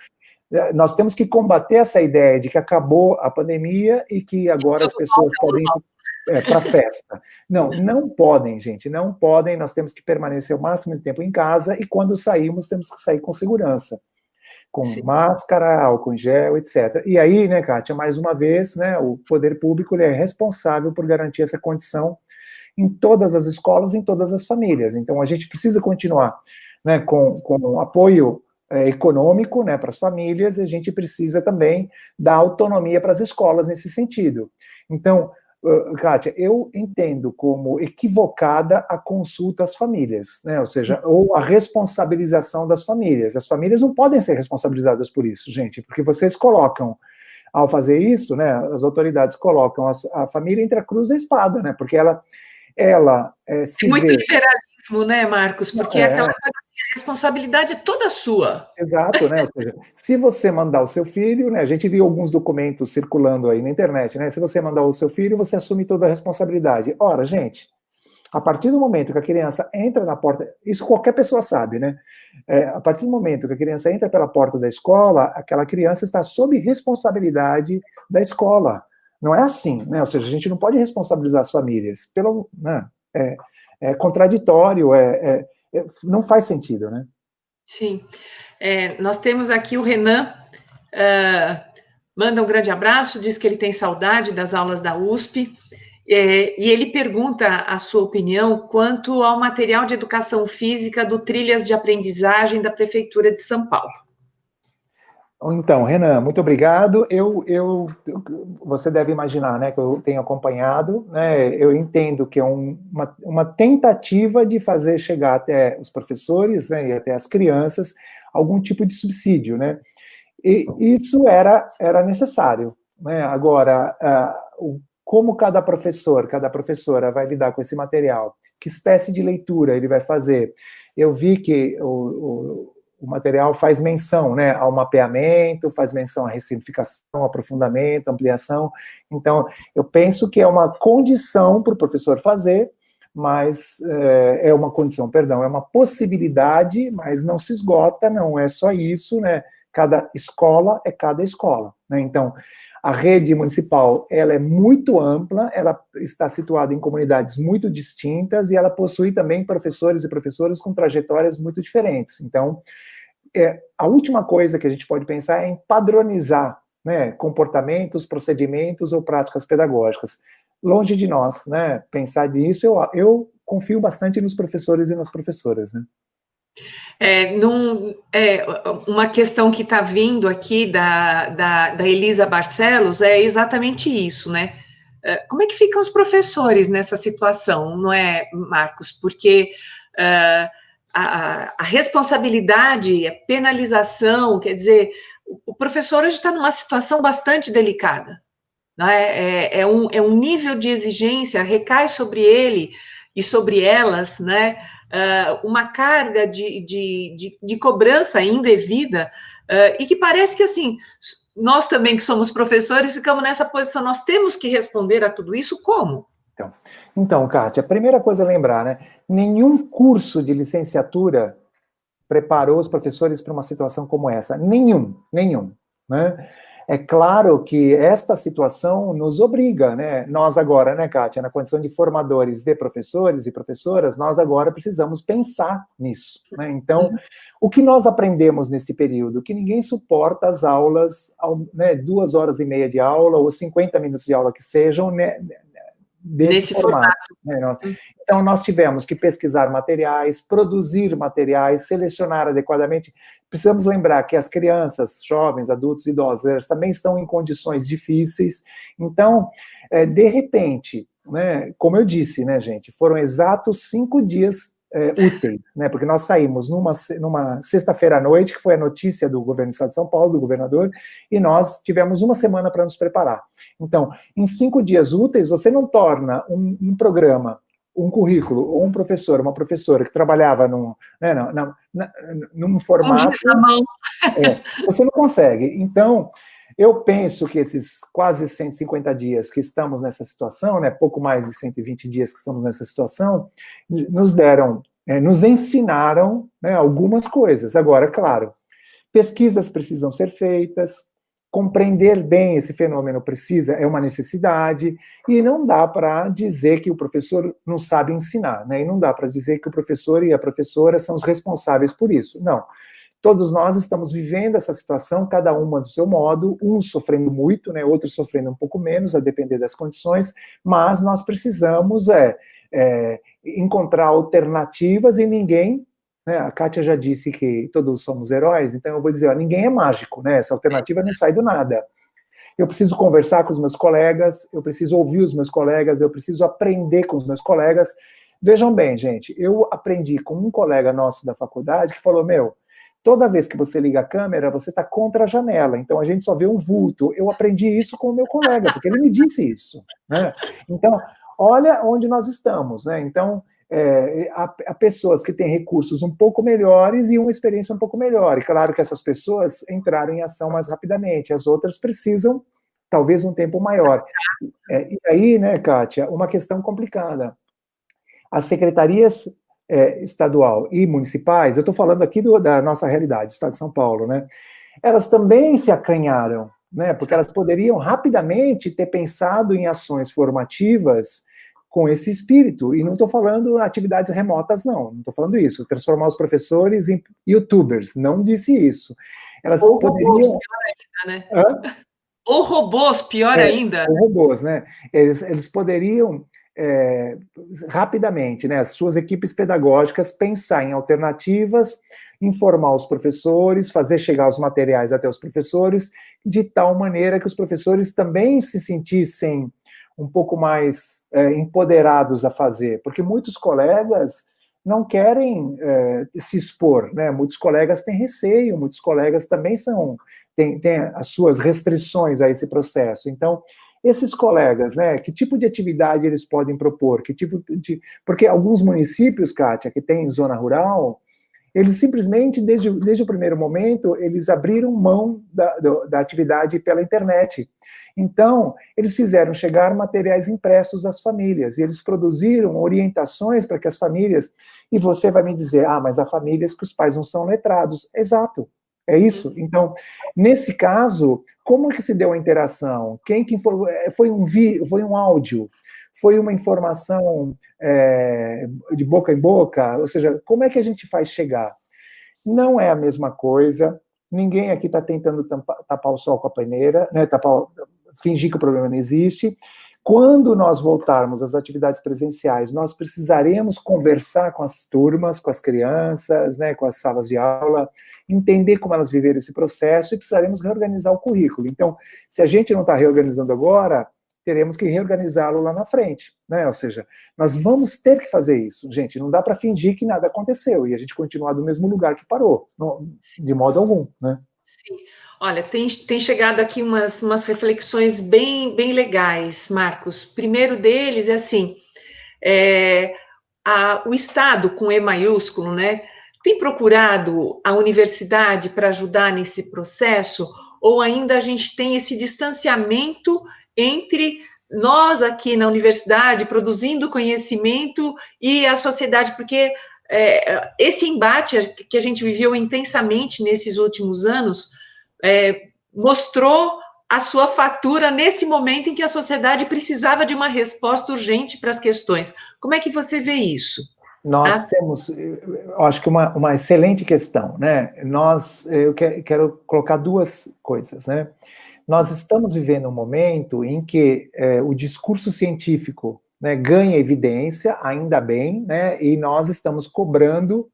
nós temos que combater essa ideia de que acabou a pandemia e que agora as pessoas podem ir para a festa. Não podem, gente, não podem. Nós temos que permanecer o máximo de tempo em casa e quando sairmos, temos que sair com segurança. Com máscara, álcool em gel, etc. E aí, né, Kátia, mais uma vez, né, o poder público ele é responsável por garantir essa condição em todas as escolas, em todas as famílias. Então, a gente precisa continuar, né, com apoio econômico, né, para as famílias, e a gente precisa também dar autonomia para as escolas nesse sentido. Então, Kátia, eu entendo como equivocada a consulta às famílias, né? Ou seja, ou a responsabilização das famílias. As famílias não podem ser responsabilizadas por isso, gente, porque vocês colocam, ao fazer isso, né, as autoridades colocam a família entre a cruz e a espada, né? Porque ela se muito vê... liberalismo, né, Marcos? Porque aquela coisa assim, a responsabilidade é toda sua. Exato, né? Ou seja, se você mandar o seu filho, né? A gente viu alguns documentos circulando aí na internet, né? Se você mandar o seu filho, você assume toda a responsabilidade. Ora, gente, a partir do momento que a criança entra na porta, isso qualquer pessoa sabe, né? A partir do momento que a criança entra pela porta da escola, aquela criança está sob responsabilidade da escola. Não é assim, né? Ou seja, a gente não pode responsabilizar as famílias. Né? É contraditório, não faz sentido, né? Sim. Nós temos aqui o Renan, manda um grande abraço, diz que ele tem saudade das aulas da USP, e ele pergunta a sua opinião quanto ao material de educação física do Trilhas de Aprendizagem da Prefeitura de São Paulo. Então, Renan, muito obrigado. Você deve imaginar, né, que eu tenho acompanhado, né, eu entendo que é uma tentativa de fazer chegar até os professores, né, e até as crianças algum tipo de subsídio, né, e isso era necessário, né. Agora, como cada professora vai lidar com esse material, que espécie de leitura ele vai fazer? Eu vi que o material faz menção, né, ao mapeamento, faz menção à ressignificação, aprofundamento, ampliação. Então, eu penso que é uma condição para o professor fazer, mas é uma possibilidade, mas não se esgota, não é só isso, né? Cada escola é cada escola, né? Então, a rede municipal, ela é muito ampla, ela está situada em comunidades muito distintas e ela possui também professores e professoras com trajetórias muito diferentes. Então, a última coisa que a gente pode pensar é em padronizar, né, comportamentos, procedimentos ou práticas pedagógicas. Longe de nós, né, pensar nisso, eu confio bastante nos professores e nas professoras, né. Uma questão que está vindo aqui da Elisa Barcelos é exatamente isso, né? como é que ficam os professores nessa situação, não é, Marcos? Porque a responsabilidade, a penalização, quer dizer, o professor hoje está numa situação bastante delicada, né? É um nível de exigência, recai sobre ele e sobre elas, né? Uma carga de cobrança indevida, e que parece que, assim, nós também que somos professores ficamos nessa posição, nós temos que responder a tudo isso como? Então, Kátia, a primeira coisa a lembrar, né? Nenhum curso de licenciatura preparou os professores para uma situação como essa. Nenhum, né? É claro que esta situação nos obriga, né? Nós agora, né, Kátia, na condição de formadores de professores e professoras, nós agora precisamos pensar nisso, né? Então, o que nós aprendemos nesse período? Que ninguém suporta as aulas, né, 2 horas e meia de aula ou 50 minutos de aula que sejam, né, desse formato. Né? Então, nós tivemos que pesquisar materiais, produzir materiais, selecionar adequadamente. Precisamos lembrar que as crianças, jovens, adultos, idosos, elas também estão em condições difíceis. Então, de repente, né, como eu disse, né, gente, foram exatos 5 dias úteis, né, porque nós saímos numa sexta-feira à noite, que foi a notícia do governo do estado de São Paulo, do governador, e nós tivemos uma semana para nos preparar. Então, em 5 dias úteis, você não torna um programa, um currículo, ou um professor, uma professora que trabalhava num formato... você não consegue. Então, eu penso que esses quase 150 dias que estamos nessa situação, né, pouco mais de 120 dias que estamos nessa situação, nos ensinaram, né, algumas coisas. Agora, claro, pesquisas precisam ser feitas, compreender bem esse fenômeno é uma necessidade, e não dá para dizer que o professor não sabe ensinar, né, e não dá para dizer que o professor e a professora são os responsáveis por isso. Não. Todos nós estamos vivendo essa situação, cada uma do seu modo, uns sofrendo muito, né, outros sofrendo um pouco menos, a depender das condições, mas nós precisamos encontrar alternativas e ninguém, né, a Kátia já disse que todos somos heróis, então eu vou dizer, ninguém é mágico, né, essa alternativa não sai do nada. Eu preciso conversar com os meus colegas, eu preciso ouvir os meus colegas, eu preciso aprender com os meus colegas. Vejam bem, gente, eu aprendi com um colega nosso da faculdade que falou, toda vez que você liga a câmera, você está contra a janela, então a gente só vê um vulto. Eu aprendi isso com o meu colega, porque ele me disse isso, né? Então, olha onde nós estamos, né? Então, há pessoas que têm recursos um pouco melhores e uma experiência um pouco melhor. E claro que essas pessoas entraram em ação mais rapidamente, as outras precisam, talvez, um tempo maior. E aí, né, Kátia, uma questão complicada. As secretarias estadual e municipais, eu estou falando aqui da nossa realidade, Estado de São Paulo, né? Elas também se acanharam, né? Porque elas poderiam rapidamente ter pensado em ações formativas com esse espírito, e não estou falando atividades remotas, não estou falando isso, transformar os professores em youtubers, não disse isso. Elas ou poderiam... robôs, pior ainda, né? Ou robôs, pior ainda. Ou robôs, né? Eles poderiam... rapidamente, né, as suas equipes pedagógicas pensar em alternativas, informar os professores, fazer chegar os materiais até os professores, de tal maneira que os professores também se sentissem um pouco mais empoderados a fazer, porque muitos colegas não querem se expor, né, muitos colegas têm receio, muitos colegas também têm as suas restrições a esse processo, então esses colegas, né, que tipo de atividade eles podem propor? Porque alguns municípios, Kátia, que tem zona rural, eles simplesmente, desde o primeiro momento, eles abriram mão da atividade pela internet. Então, eles fizeram chegar materiais impressos às famílias, e eles produziram orientações para que as famílias... E você vai me dizer, mas há famílias que os pais não são letrados. Exato. É isso? Então, nesse caso, como é que se deu a interação? Quem que foi um áudio? Foi uma informação de boca em boca? Ou seja, como é que a gente faz chegar? Não é a mesma coisa, ninguém aqui está tentando tapar o sol com a peneira, né, fingir que o problema não existe. Quando nós voltarmos às atividades presenciais, nós precisaremos conversar com as turmas, com as crianças, né, com as salas de aula, entender como elas viveram esse processo e precisaremos reorganizar o currículo. Então, se a gente não está reorganizando agora, teremos que reorganizá-lo lá na frente, né? Ou seja, nós vamos ter que fazer isso. Gente, não dá para fingir que nada aconteceu e a gente continuar do mesmo lugar que parou, de modo algum, né? Sim. Olha, tem chegado aqui umas reflexões bem legais, Marcos. Primeiro deles é assim, o Estado, com E maiúsculo, né, tem procurado a universidade para ajudar nesse processo, ou ainda a gente tem esse distanciamento entre nós aqui na universidade, produzindo conhecimento, e a sociedade, porque esse embate que a gente viveu intensamente nesses últimos anos mostrou a sua fatura nesse momento em que a sociedade precisava de uma resposta urgente para as questões. Como é que você vê isso? Nós temos, eu acho que uma excelente questão, né? Eu quero colocar duas coisas, né? Nós estamos vivendo um momento em que o discurso científico, né, ganha evidência, ainda bem, né? E nós estamos cobrando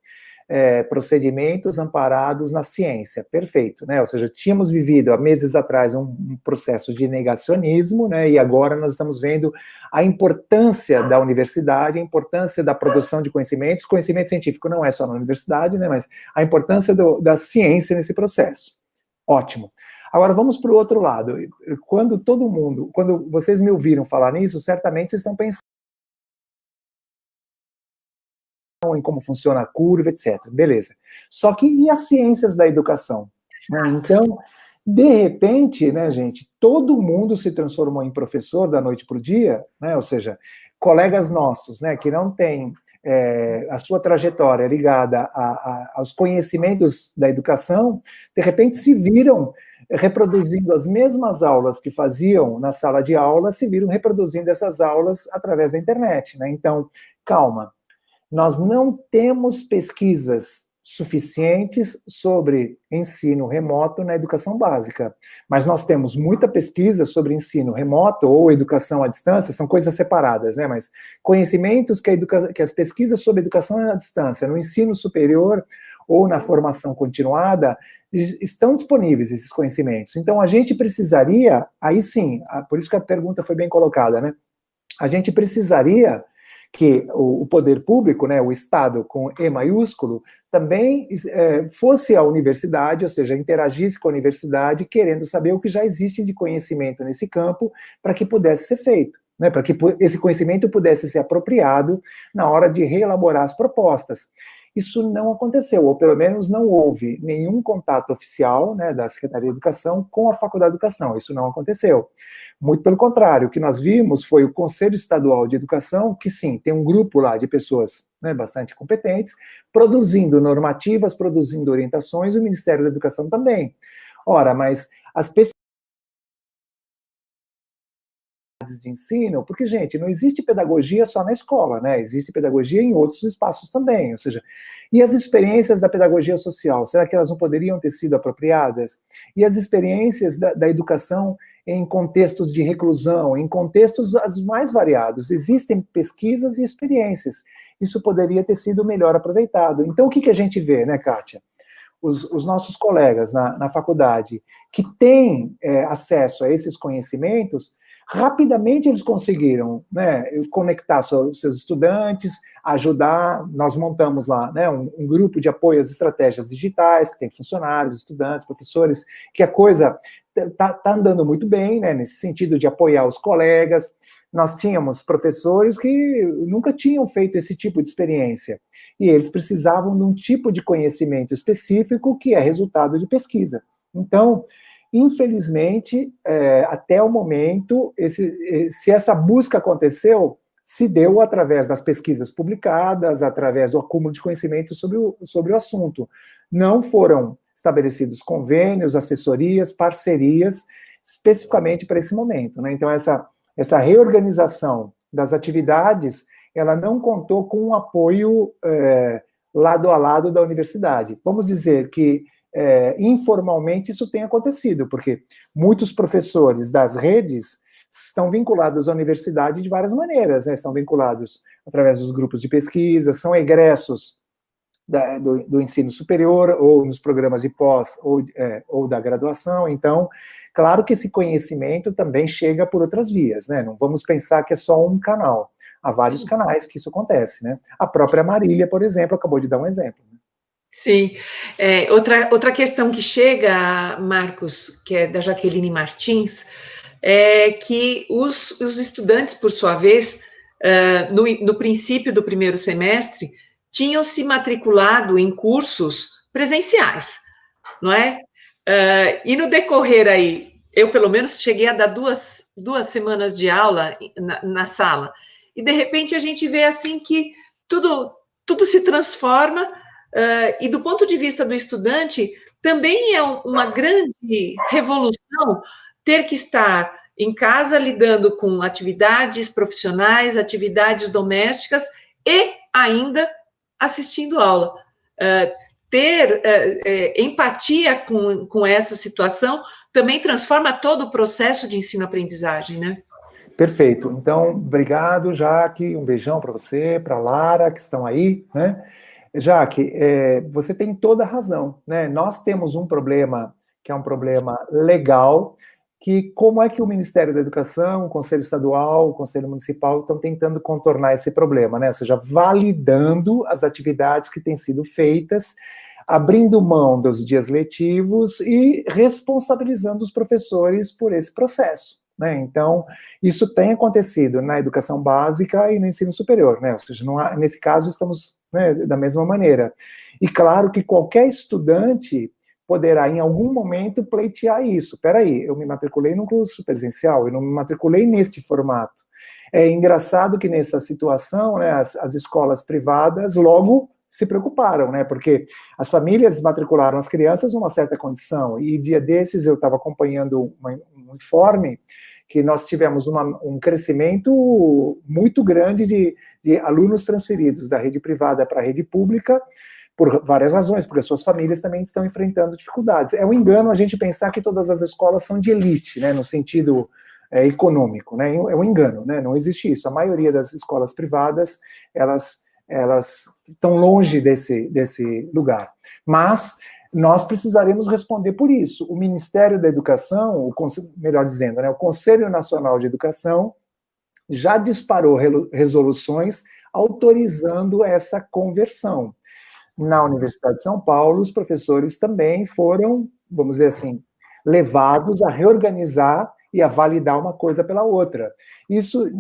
procedimentos amparados na ciência, perfeito, né? Ou seja, tínhamos vivido há meses atrás um processo de negacionismo, né? E agora nós estamos vendo a importância da universidade, a importância da produção de conhecimentos. Conhecimento científico não é só na universidade, né? Mas a importância da ciência nesse processo. Ótimo. Agora vamos para o outro lado. Quando vocês me ouviram falar nisso, certamente vocês estão pensando em como funciona a curva, etc. Beleza. Só que e as ciências da educação? Né? Então, de repente, né, gente, todo mundo se transformou em professor da noite para o dia, né? Ou seja, colegas nossos, né, que não têm a sua trajetória ligada aos conhecimentos da educação, de repente se viram reproduzindo as mesmas aulas que faziam na sala de aula, se viram reproduzindo essas aulas através da internet, né? Então, calma. Nós não temos pesquisas suficientes sobre ensino remoto na educação básica, mas nós temos muita pesquisa sobre ensino remoto ou educação à distância, são coisas separadas, né? Mas conhecimentos que as pesquisas sobre educação à distância, no ensino superior ou na formação continuada, estão disponíveis esses conhecimentos. Então, a gente precisaria, aí sim, por isso que a pergunta foi bem colocada, né? A gente precisaria que o poder público, né, o Estado com E maiúsculo, também fosse à universidade, ou seja, interagisse com a universidade, querendo saber o que já existe de conhecimento nesse campo, para que pudesse ser feito, né, para que esse conhecimento pudesse ser apropriado na hora de reelaborar as propostas. Isso não aconteceu, ou pelo menos não houve nenhum contato oficial, né, da Secretaria de Educação com a Faculdade de Educação, isso não aconteceu. Muito pelo contrário, o que nós vimos foi o Conselho Estadual de Educação, que sim, tem um grupo lá de pessoas, né, bastante competentes, produzindo normativas, produzindo orientações, o Ministério da Educação também. Ora, mas as pesquisas de ensino, porque, gente, não existe pedagogia só na escola, né? Existe pedagogia em outros espaços também, ou seja, e as experiências da pedagogia social, será que elas não poderiam ter sido apropriadas? E as experiências da educação em contextos de reclusão, em contextos os mais variados, existem pesquisas e experiências, isso poderia ter sido melhor aproveitado. Então, o que a gente vê, né, Kátia? Os nossos colegas na faculdade que têm acesso a esses conhecimentos, rapidamente eles conseguiram, né, conectar seus estudantes, ajudar. Nós montamos lá, né, um grupo de apoio às estratégias digitais, que tem funcionários, estudantes, professores, que a coisa está andando muito bem, né, nesse sentido de apoiar os colegas. Nós tínhamos professores que nunca tinham feito esse tipo de experiência, e eles precisavam de um tipo de conhecimento específico que é resultado de pesquisa. Então, infelizmente, até o momento, se essa busca aconteceu, se deu através das pesquisas publicadas, através do acúmulo de conhecimento sobre o assunto. Não foram estabelecidos convênios, assessorias, parcerias, especificamente para esse momento, né? Então, essa reorganização das atividades, ela não contou com um apoio lado a lado da universidade. Vamos dizer que informalmente isso tem acontecido, porque muitos professores das redes estão vinculados à universidade de várias maneiras, né? Estão vinculados através dos grupos de pesquisa, são egressos do ensino superior, ou nos programas de pós, ou da graduação. Então, claro que esse conhecimento também chega por outras vias, né? Não vamos pensar que é só um canal. Há vários canais que isso acontece, né? A própria Marília, por exemplo, acabou de dar um exemplo. Sim. Outra questão que chega, Marcos, que é da Jaqueline Martins, é que os estudantes, por sua vez, no princípio do primeiro semestre, tinham se matriculado em cursos presenciais, não é? E no decorrer aí, eu pelo menos cheguei a dar duas semanas de aula na sala, e de repente a gente vê assim que tudo se transforma, e do ponto de vista do estudante, também é uma grande revolução ter que estar em casa lidando com atividades profissionais, atividades domésticas e ainda assistindo aula. Ter empatia com essa situação também transforma todo o processo de ensino-aprendizagem, né? Perfeito. Então, obrigado, Jaque. Um beijão para você, para a Lara, que estão aí, né? Jaque, você tem toda a razão, né? Nós temos um problema que é um problema legal, que como é que o Ministério da Educação, o Conselho Estadual, o Conselho Municipal estão tentando contornar esse problema, né? Ou seja, validando as atividades que têm sido feitas, abrindo mão dos dias letivos e responsabilizando os professores por esse processo, né? Então, isso tem acontecido na educação básica e no ensino superior, né? Ou seja, nesse caso estamos, né, da mesma maneira. E claro que qualquer estudante poderá, em algum momento, pleitear isso. Peraí, eu me matriculei num curso presencial, eu não me matriculei neste formato. É engraçado que nessa situação, né, as escolas privadas logo se preocuparam, né, porque as famílias matricularam as crianças numa certa condição, e dia desses eu estava acompanhando um informe que nós tivemos um crescimento muito grande de alunos transferidos da rede privada para a rede pública, por várias razões, porque as suas famílias também estão enfrentando dificuldades. É um engano a gente pensar que todas as escolas são de elite, né, no sentido econômico, né, é um engano, né, não existe isso. A maioria das escolas privadas, elas estão longe desse lugar. Mas nós precisaremos responder por isso. O Ministério da Educação, melhor dizendo, né, o Conselho Nacional de Educação, já disparou resoluções autorizando essa conversão. Na Universidade de São Paulo, os professores também foram, vamos dizer assim, levados a reorganizar e a validar uma coisa pela outra. Isso,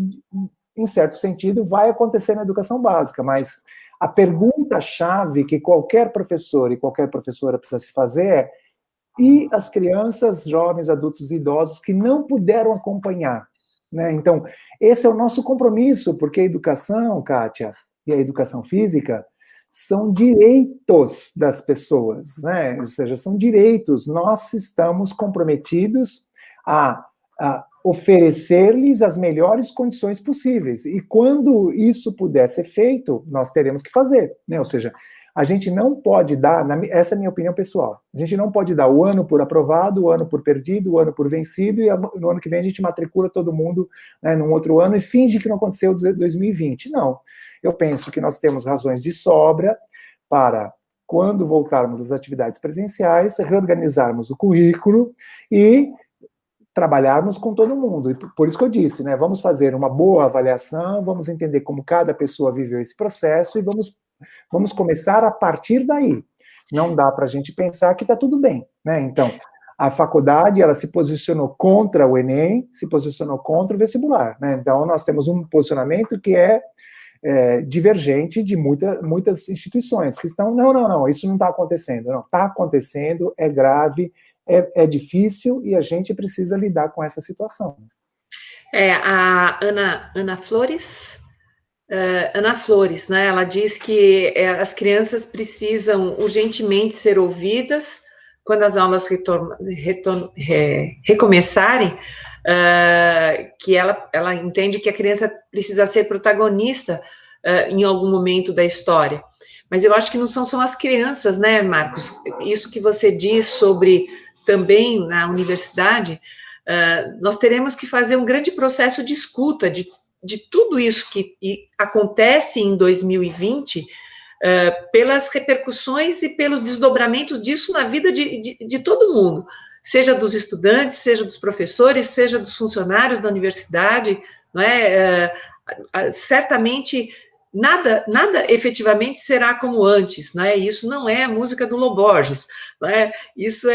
em certo sentido, vai acontecer na educação básica, mas a pergunta-chave que qualquer professor e qualquer professora precisa se fazer é: e as crianças, jovens, adultos e idosos que não puderam acompanhar, né? Então, esse é o nosso compromisso, porque a educação, Kátia, e a educação física são direitos das pessoas, né? Ou seja, são direitos. Nós estamos comprometidos a oferecer-lhes as melhores condições possíveis. E quando isso puder ser feito, nós teremos que fazer, né? Ou seja, a gente não pode dar, essa é a minha opinião pessoal, a gente não pode dar o ano por aprovado, o ano por perdido, o ano por vencido, e no ano que vem a gente matricula todo mundo, né, num outro ano e finge que não aconteceu 2020. Não. Eu penso que nós temos razões de sobra para, quando voltarmos às atividades presenciais, reorganizarmos o currículo e trabalharmos com todo mundo. E por isso que eu disse, né, vamos fazer uma boa avaliação, vamos entender como cada pessoa viveu esse processo e vamos começar a partir daí. Não dá para a gente pensar que está tudo bem, né? Então, a faculdade, ela se posicionou contra o Enem, se posicionou contra o vestibular, né? Então, nós temos um posicionamento que é divergente de muitas instituições, que estão, não, isso não está acontecendo. Não, está acontecendo, é grave, é difícil, e a gente precisa lidar com essa situação. A Ana Flores... Ana Flores, né? Ela diz que as crianças precisam urgentemente ser ouvidas quando as aulas recomeçarem, que ela entende que a criança precisa ser protagonista em algum momento da história. Mas eu acho que não são só as crianças, né, Marcos? Isso que você diz sobre também na universidade, nós teremos que fazer um grande processo de escuta de tudo isso que acontece em 2020, pelas repercussões e pelos desdobramentos disso na vida de todo mundo, seja dos estudantes, seja dos professores, seja dos funcionários da universidade, não é? Certamente nada efetivamente será como antes, né? Isso não é a música do Lô Borges, né? Isso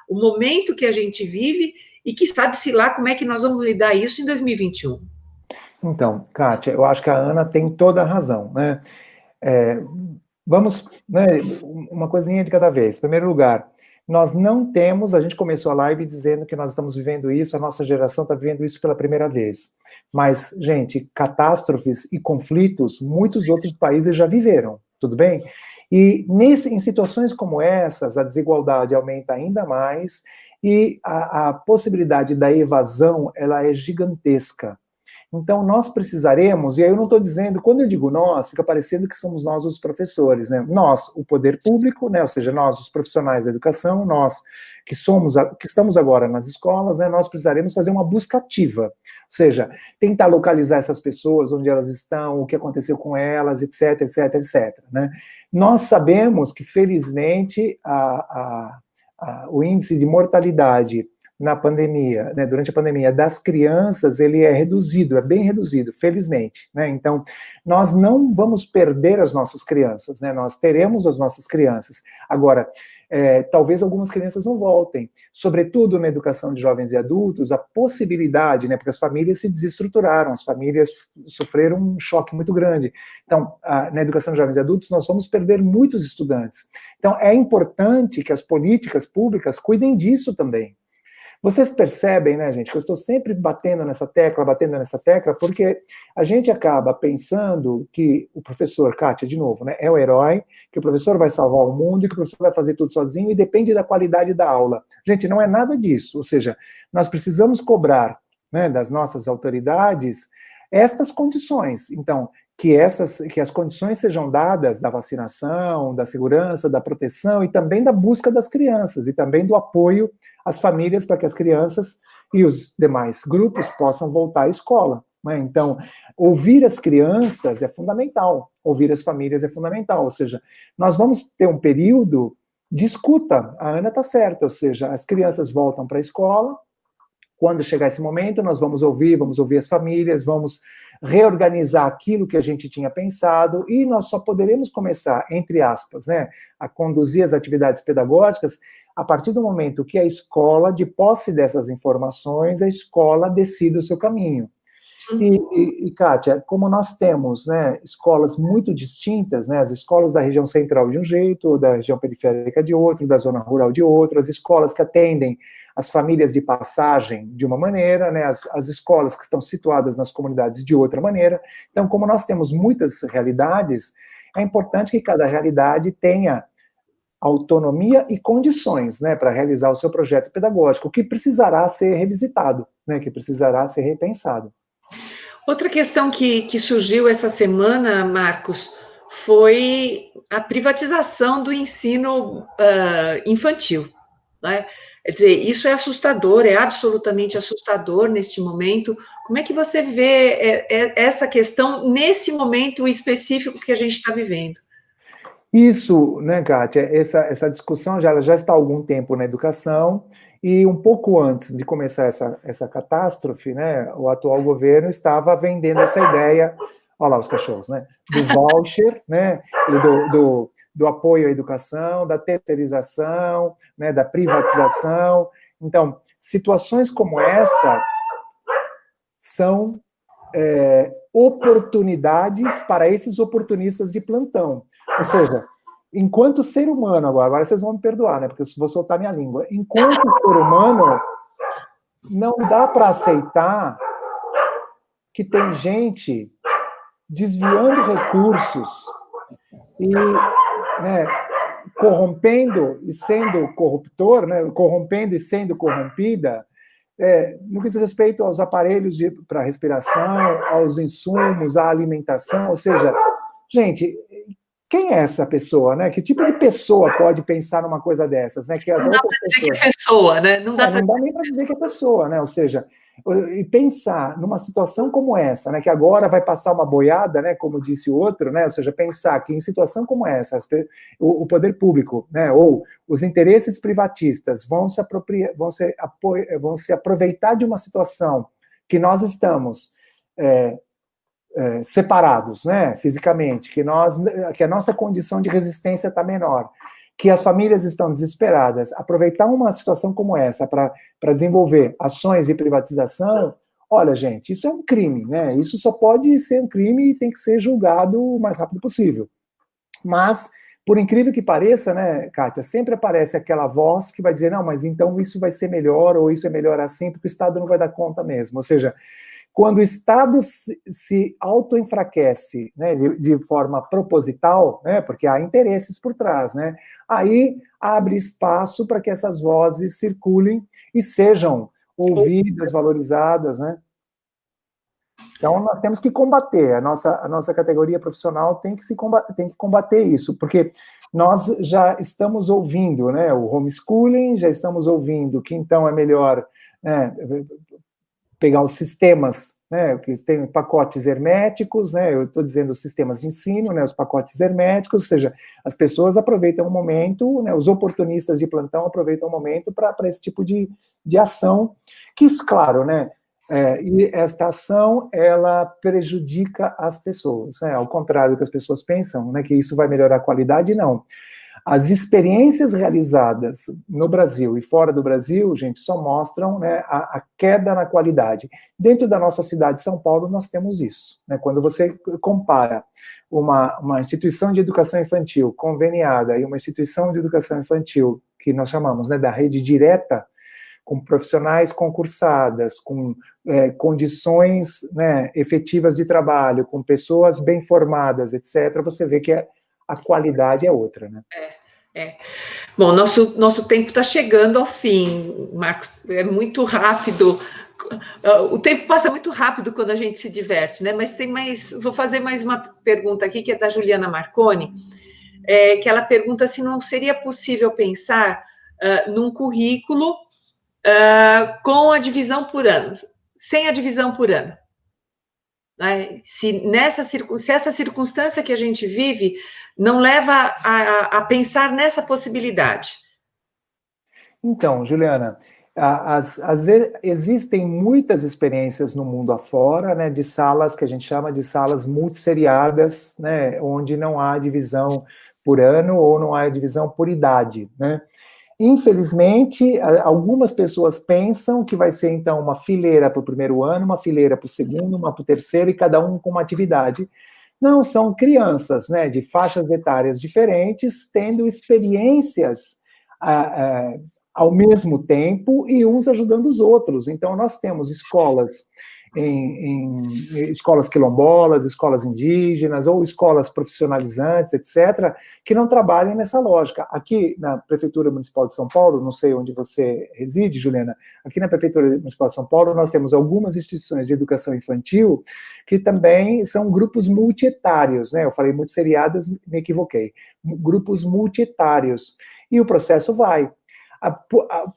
o momento que a gente vive e que sabe-se lá como é que nós vamos lidar isso em 2021. Então, Kátia, eu acho que a Ana tem toda a razão, né? Vamos, né, uma coisinha de cada vez. Em primeiro lugar, nós não temos, a gente começou a live dizendo que nós estamos vivendo isso, a nossa geração está vivendo isso pela primeira vez. Mas, gente, catástrofes e conflitos, muitos outros países já viveram, tudo bem? E em situações como essas, a desigualdade aumenta ainda mais e a possibilidade da evasão, ela é gigantesca. Então, nós precisaremos, e aí eu não estou dizendo, quando eu digo nós, fica parecendo que somos nós os professores, né? Nós, o poder público, né? Ou seja, nós, os profissionais da educação, nós que estamos agora nas escolas, né? Nós precisaremos fazer uma busca ativa, ou seja, tentar localizar essas pessoas, onde elas estão, o que aconteceu com elas, etc, etc, etc, né? Nós sabemos que, felizmente, o índice de mortalidade na pandemia, né, durante a pandemia, das crianças, ele é reduzido, é bem reduzido, felizmente, né? Então, nós não vamos perder as nossas crianças, né? Nós teremos as nossas crianças. Agora, talvez algumas crianças não voltem, sobretudo na educação de jovens e adultos, a possibilidade, né, porque as famílias se desestruturaram, as famílias sofreram um choque muito grande. Então, na educação de jovens e adultos, nós vamos perder muitos estudantes. Então, é importante que as políticas públicas cuidem disso também. Vocês percebem, né, gente, que eu estou sempre batendo nessa tecla, porque a gente acaba pensando que o professor, Kátia, de novo, né, é o herói, que o professor vai salvar o mundo, e que o professor vai fazer tudo sozinho, e depende da qualidade da aula. Gente, não é nada disso, ou seja, nós precisamos cobrar, né, das nossas autoridades estas condições. Então, que as condições sejam dadas da vacinação, da segurança, da proteção e também da busca das crianças e também do apoio às famílias para que as crianças e os demais grupos possam voltar à escola, né? Então, ouvir as crianças é fundamental, ouvir as famílias é fundamental, ou seja, nós vamos ter um período de escuta, a Ana está certa, ou seja, as crianças voltam para a escola, quando chegar esse momento, nós vamos ouvir as famílias, vamos reorganizar aquilo que a gente tinha pensado e nós só poderemos começar, entre aspas, né, a conduzir as atividades pedagógicas a partir do momento que a escola, de posse dessas informações, a escola decide o seu caminho. E Kátia, como nós temos, né, escolas muito distintas, né, as escolas da região central de um jeito, da região periférica de outro, da zona rural de outro, as escolas que atendem as famílias de passagem de uma maneira, né, as escolas que estão situadas nas comunidades de outra maneira. Então, como nós temos muitas realidades, é importante que cada realidade tenha autonomia e condições, né, para realizar o seu projeto pedagógico, que precisará ser revisitado, né, que precisará ser repensado. Outra questão que surgiu essa semana, Marcos, foi a privatização do ensino infantil, né? Quer dizer, isso é assustador, é absolutamente assustador neste momento. Como é que você vê essa questão nesse momento específico que a gente está vivendo? Isso, né, Kátia, essa discussão já está há algum tempo na educação, e um pouco antes de começar essa catástrofe, né, o atual governo estava vendendo essa ideia, olha lá os cachorros, né, do voucher, né, e do apoio à educação, da terceirização, né, da privatização. Então, situações como essa são oportunidades para esses oportunistas de plantão. Ou seja, enquanto ser humano, agora vocês vão me perdoar, né, porque eu vou soltar minha língua, enquanto ser humano, não dá para aceitar que tem gente desviando recursos e, né, corrompendo e sendo corruptor, né, corrompendo e sendo corrompida, no que diz respeito aos aparelhos para respiração, aos insumos, à alimentação, ou seja, gente, quem é essa pessoa, né? Que tipo de pessoa pode pensar numa coisa dessas, né? Que as não outras dá para dizer pessoas... que é pessoa, né? Não dá nem para dizer que é pessoa, né? Ou seja, E pensar numa situação como essa, né, que agora vai passar uma boiada, né, como disse o outro, né, ou seja, pensar que em situação como essa, o poder público, né, ou os interesses privatistas vão se aproveitar de uma situação que nós estamos separados, né, fisicamente, que a nossa condição de resistência está menor, que as famílias estão desesperadas, aproveitar uma situação como essa para desenvolver ações de privatização, olha, gente, isso é um crime, né? Isso só pode ser um crime e tem que ser julgado o mais rápido possível. Mas, por incrível que pareça, né, Kátia, sempre aparece aquela voz que vai dizer, não, mas então isso vai ser melhor, ou isso é melhor assim, porque o Estado não vai dar conta mesmo. Ou seja, quando o Estado se auto-enfraquece, né, de forma proposital, né, porque há interesses por trás, né, aí abre espaço para que essas vozes circulem e sejam ouvidas, valorizadas, né. Então, nós temos que combater, a nossa categoria profissional tem que combater isso, porque nós já estamos ouvindo, né, o homeschooling, já estamos ouvindo que então é melhor, né, pegar os sistemas, né, que tem pacotes herméticos, né, eu estou dizendo os sistemas de ensino, né, os pacotes herméticos, ou seja, as pessoas aproveitam o momento, né, os oportunistas de plantão aproveitam o momento para esse tipo de ação, que, claro, né, e esta ação, ela prejudica as pessoas, né, ao contrário do que as pessoas pensam, né, que isso vai melhorar a qualidade, não. As experiências realizadas no Brasil e fora do Brasil, gente, só mostram, né, a queda na qualidade. Dentro da nossa cidade de São Paulo, nós temos isso. Né? Quando você compara uma instituição de educação infantil conveniada e uma instituição de educação infantil, que nós chamamos, né, da rede direta, com profissionais concursadas, com condições, né, efetivas de trabalho, com pessoas bem formadas, etc., você vê que a qualidade é outra, né? Bom, nosso tempo está chegando ao fim, Marcos, é muito rápido, o tempo passa muito rápido quando a gente se diverte, né? Mas vou fazer mais uma pergunta aqui, que é da Juliana Marconi, que ela pergunta se não seria possível pensar num currículo com a divisão por ano, sem a divisão por ano. Né? Se essa circunstância que a gente vive não leva a pensar nessa possibilidade. Então, Juliana, existem muitas experiências no mundo afora, né, de salas que a gente chama de salas multisseriadas, né, onde não há divisão por ano ou não há divisão por idade, né. Infelizmente, algumas pessoas pensam que vai ser, então, uma fileira para o primeiro ano, uma fileira para o segundo, uma para o terceiro, e cada um com uma atividade. Não, são crianças, né, de faixas etárias diferentes, tendo experiências ao mesmo tempo e uns ajudando os outros. Então, nós temos escolas em escolas quilombolas, escolas indígenas ou escolas profissionalizantes, etc., que não trabalham nessa lógica. Aqui na Prefeitura Municipal de São Paulo, não sei onde você reside, Juliana, aqui na Prefeitura Municipal de São Paulo nós temos algumas instituições de educação infantil que também são grupos multietários, né? Eu falei multisseriadas, me equivoquei. Grupos multietários. E o processo vai.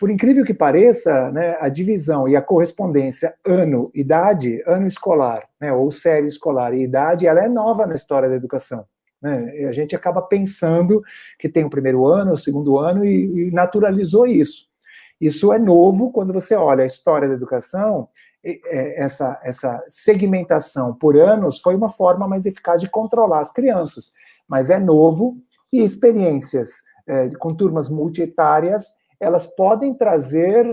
Por incrível que pareça, né, a divisão e a correspondência ano-idade, ano escolar, né, ou série escolar e idade, ela é nova na história da educação. Né? E a gente acaba pensando que tem o primeiro ano, o segundo ano, e naturalizou isso. Isso é novo quando você olha a história da educação, essa segmentação por anos foi uma forma mais eficaz de controlar as crianças, mas é novo, e experiências com turmas multietárias, elas podem trazer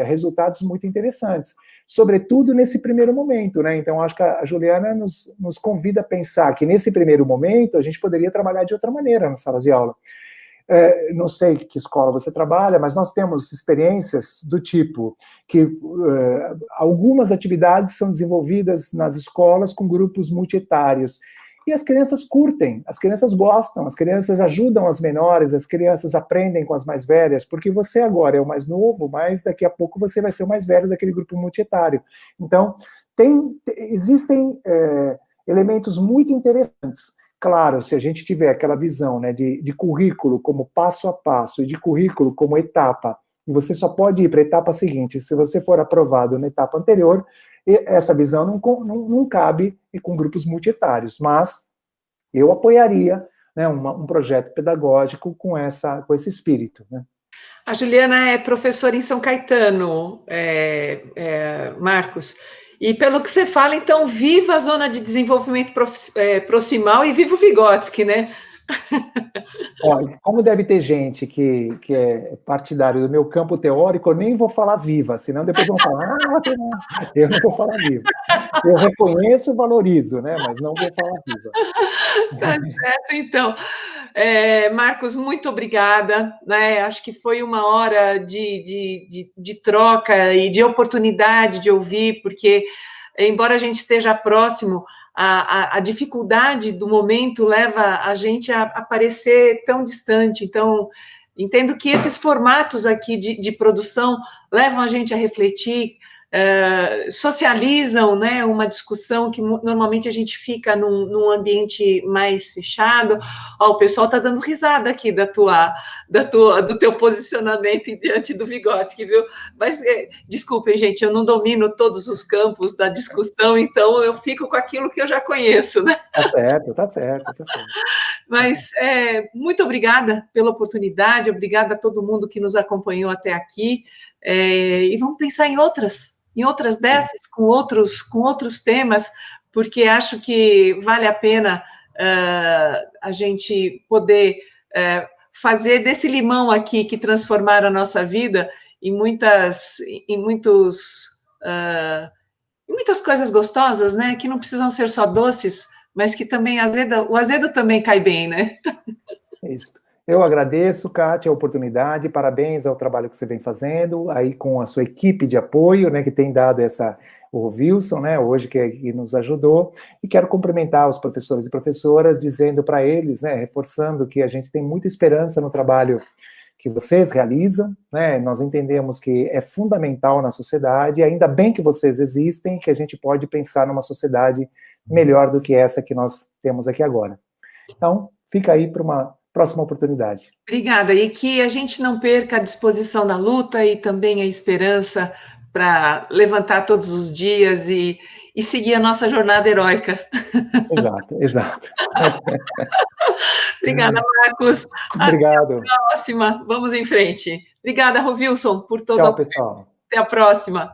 resultados muito interessantes, sobretudo nesse primeiro momento, né? Então, acho que a Juliana nos convida a pensar que nesse primeiro momento a gente poderia trabalhar de outra maneira nas salas de aula. Não sei que escola você trabalha, mas nós temos experiências do tipo que algumas atividades são desenvolvidas nas escolas com grupos multietários, e as crianças curtem, as crianças gostam, as crianças ajudam as menores, as crianças aprendem com as mais velhas, porque você agora é o mais novo, mas daqui a pouco você vai ser o mais velho daquele grupo multietário. Então, existem elementos muito interessantes. Claro, se a gente tiver aquela visão, né, de currículo como passo a passo e de currículo como etapa E você só pode ir para a etapa seguinte se você for aprovado na etapa anterior. E essa visão não cabe com grupos multietários, mas eu apoiaria, né, um projeto pedagógico com esse espírito, né? A Juliana é professora em São Caetano, Marcos. E pelo que você fala, então, viva a zona de desenvolvimento proximal e viva o Vygotsky, né? Olha, como deve ter gente que é partidário do meu campo teórico, eu nem vou falar viva, senão depois vão falar, eu não vou falar viva. Eu reconheço, valorizo, né? Mas não vou falar viva. Tá certo, então. Marcos, muito obrigada, né? Acho que foi uma hora de troca e de oportunidade de ouvir, porque, embora a gente esteja próximo, a dificuldade do momento leva a gente a parecer tão distante. Então, entendo que esses formatos aqui de produção levam a gente a refletir, socializam, né, uma discussão que normalmente a gente fica num ambiente mais fechado. Ó, o pessoal está dando risada aqui do teu posicionamento diante do Vygotsky, viu? Mas, desculpem, gente, eu não domino todos os campos da discussão, então eu fico com aquilo que eu já conheço, né? Tá certo, tá certo, tá certo. Mas, muito obrigada pela oportunidade, obrigada a todo mundo que nos acompanhou até aqui, e vamos pensar em outras dessas, com outros temas, porque acho que vale a pena a gente poder fazer desse limão aqui que transformaram a nossa vida em muitas coisas gostosas, né? Que não precisam ser só doces, mas que também o azedo também cai bem, né? Isso. Eu agradeço, Kátia, a oportunidade, parabéns ao trabalho que você vem fazendo, aí com a sua equipe de apoio, né, que tem dado o Wilson, né, hoje que nos ajudou, e quero cumprimentar os professores e professoras, dizendo para eles, né, reforçando que a gente tem muita esperança no trabalho que vocês realizam, né, nós entendemos que é fundamental na sociedade, e ainda bem que vocês existem, que a gente pode pensar numa sociedade melhor do que essa que nós temos aqui agora. Então, fica aí para uma próxima oportunidade. Obrigada, e que a gente não perca a disposição na luta e também a esperança para levantar todos os dias e seguir a nossa jornada heróica. Exato, exato. Obrigada, Marcos. Obrigado. Até a próxima. Vamos em frente. Obrigada, Rovilson, por todo o Tchau, apoio. pessoal. Até a próxima.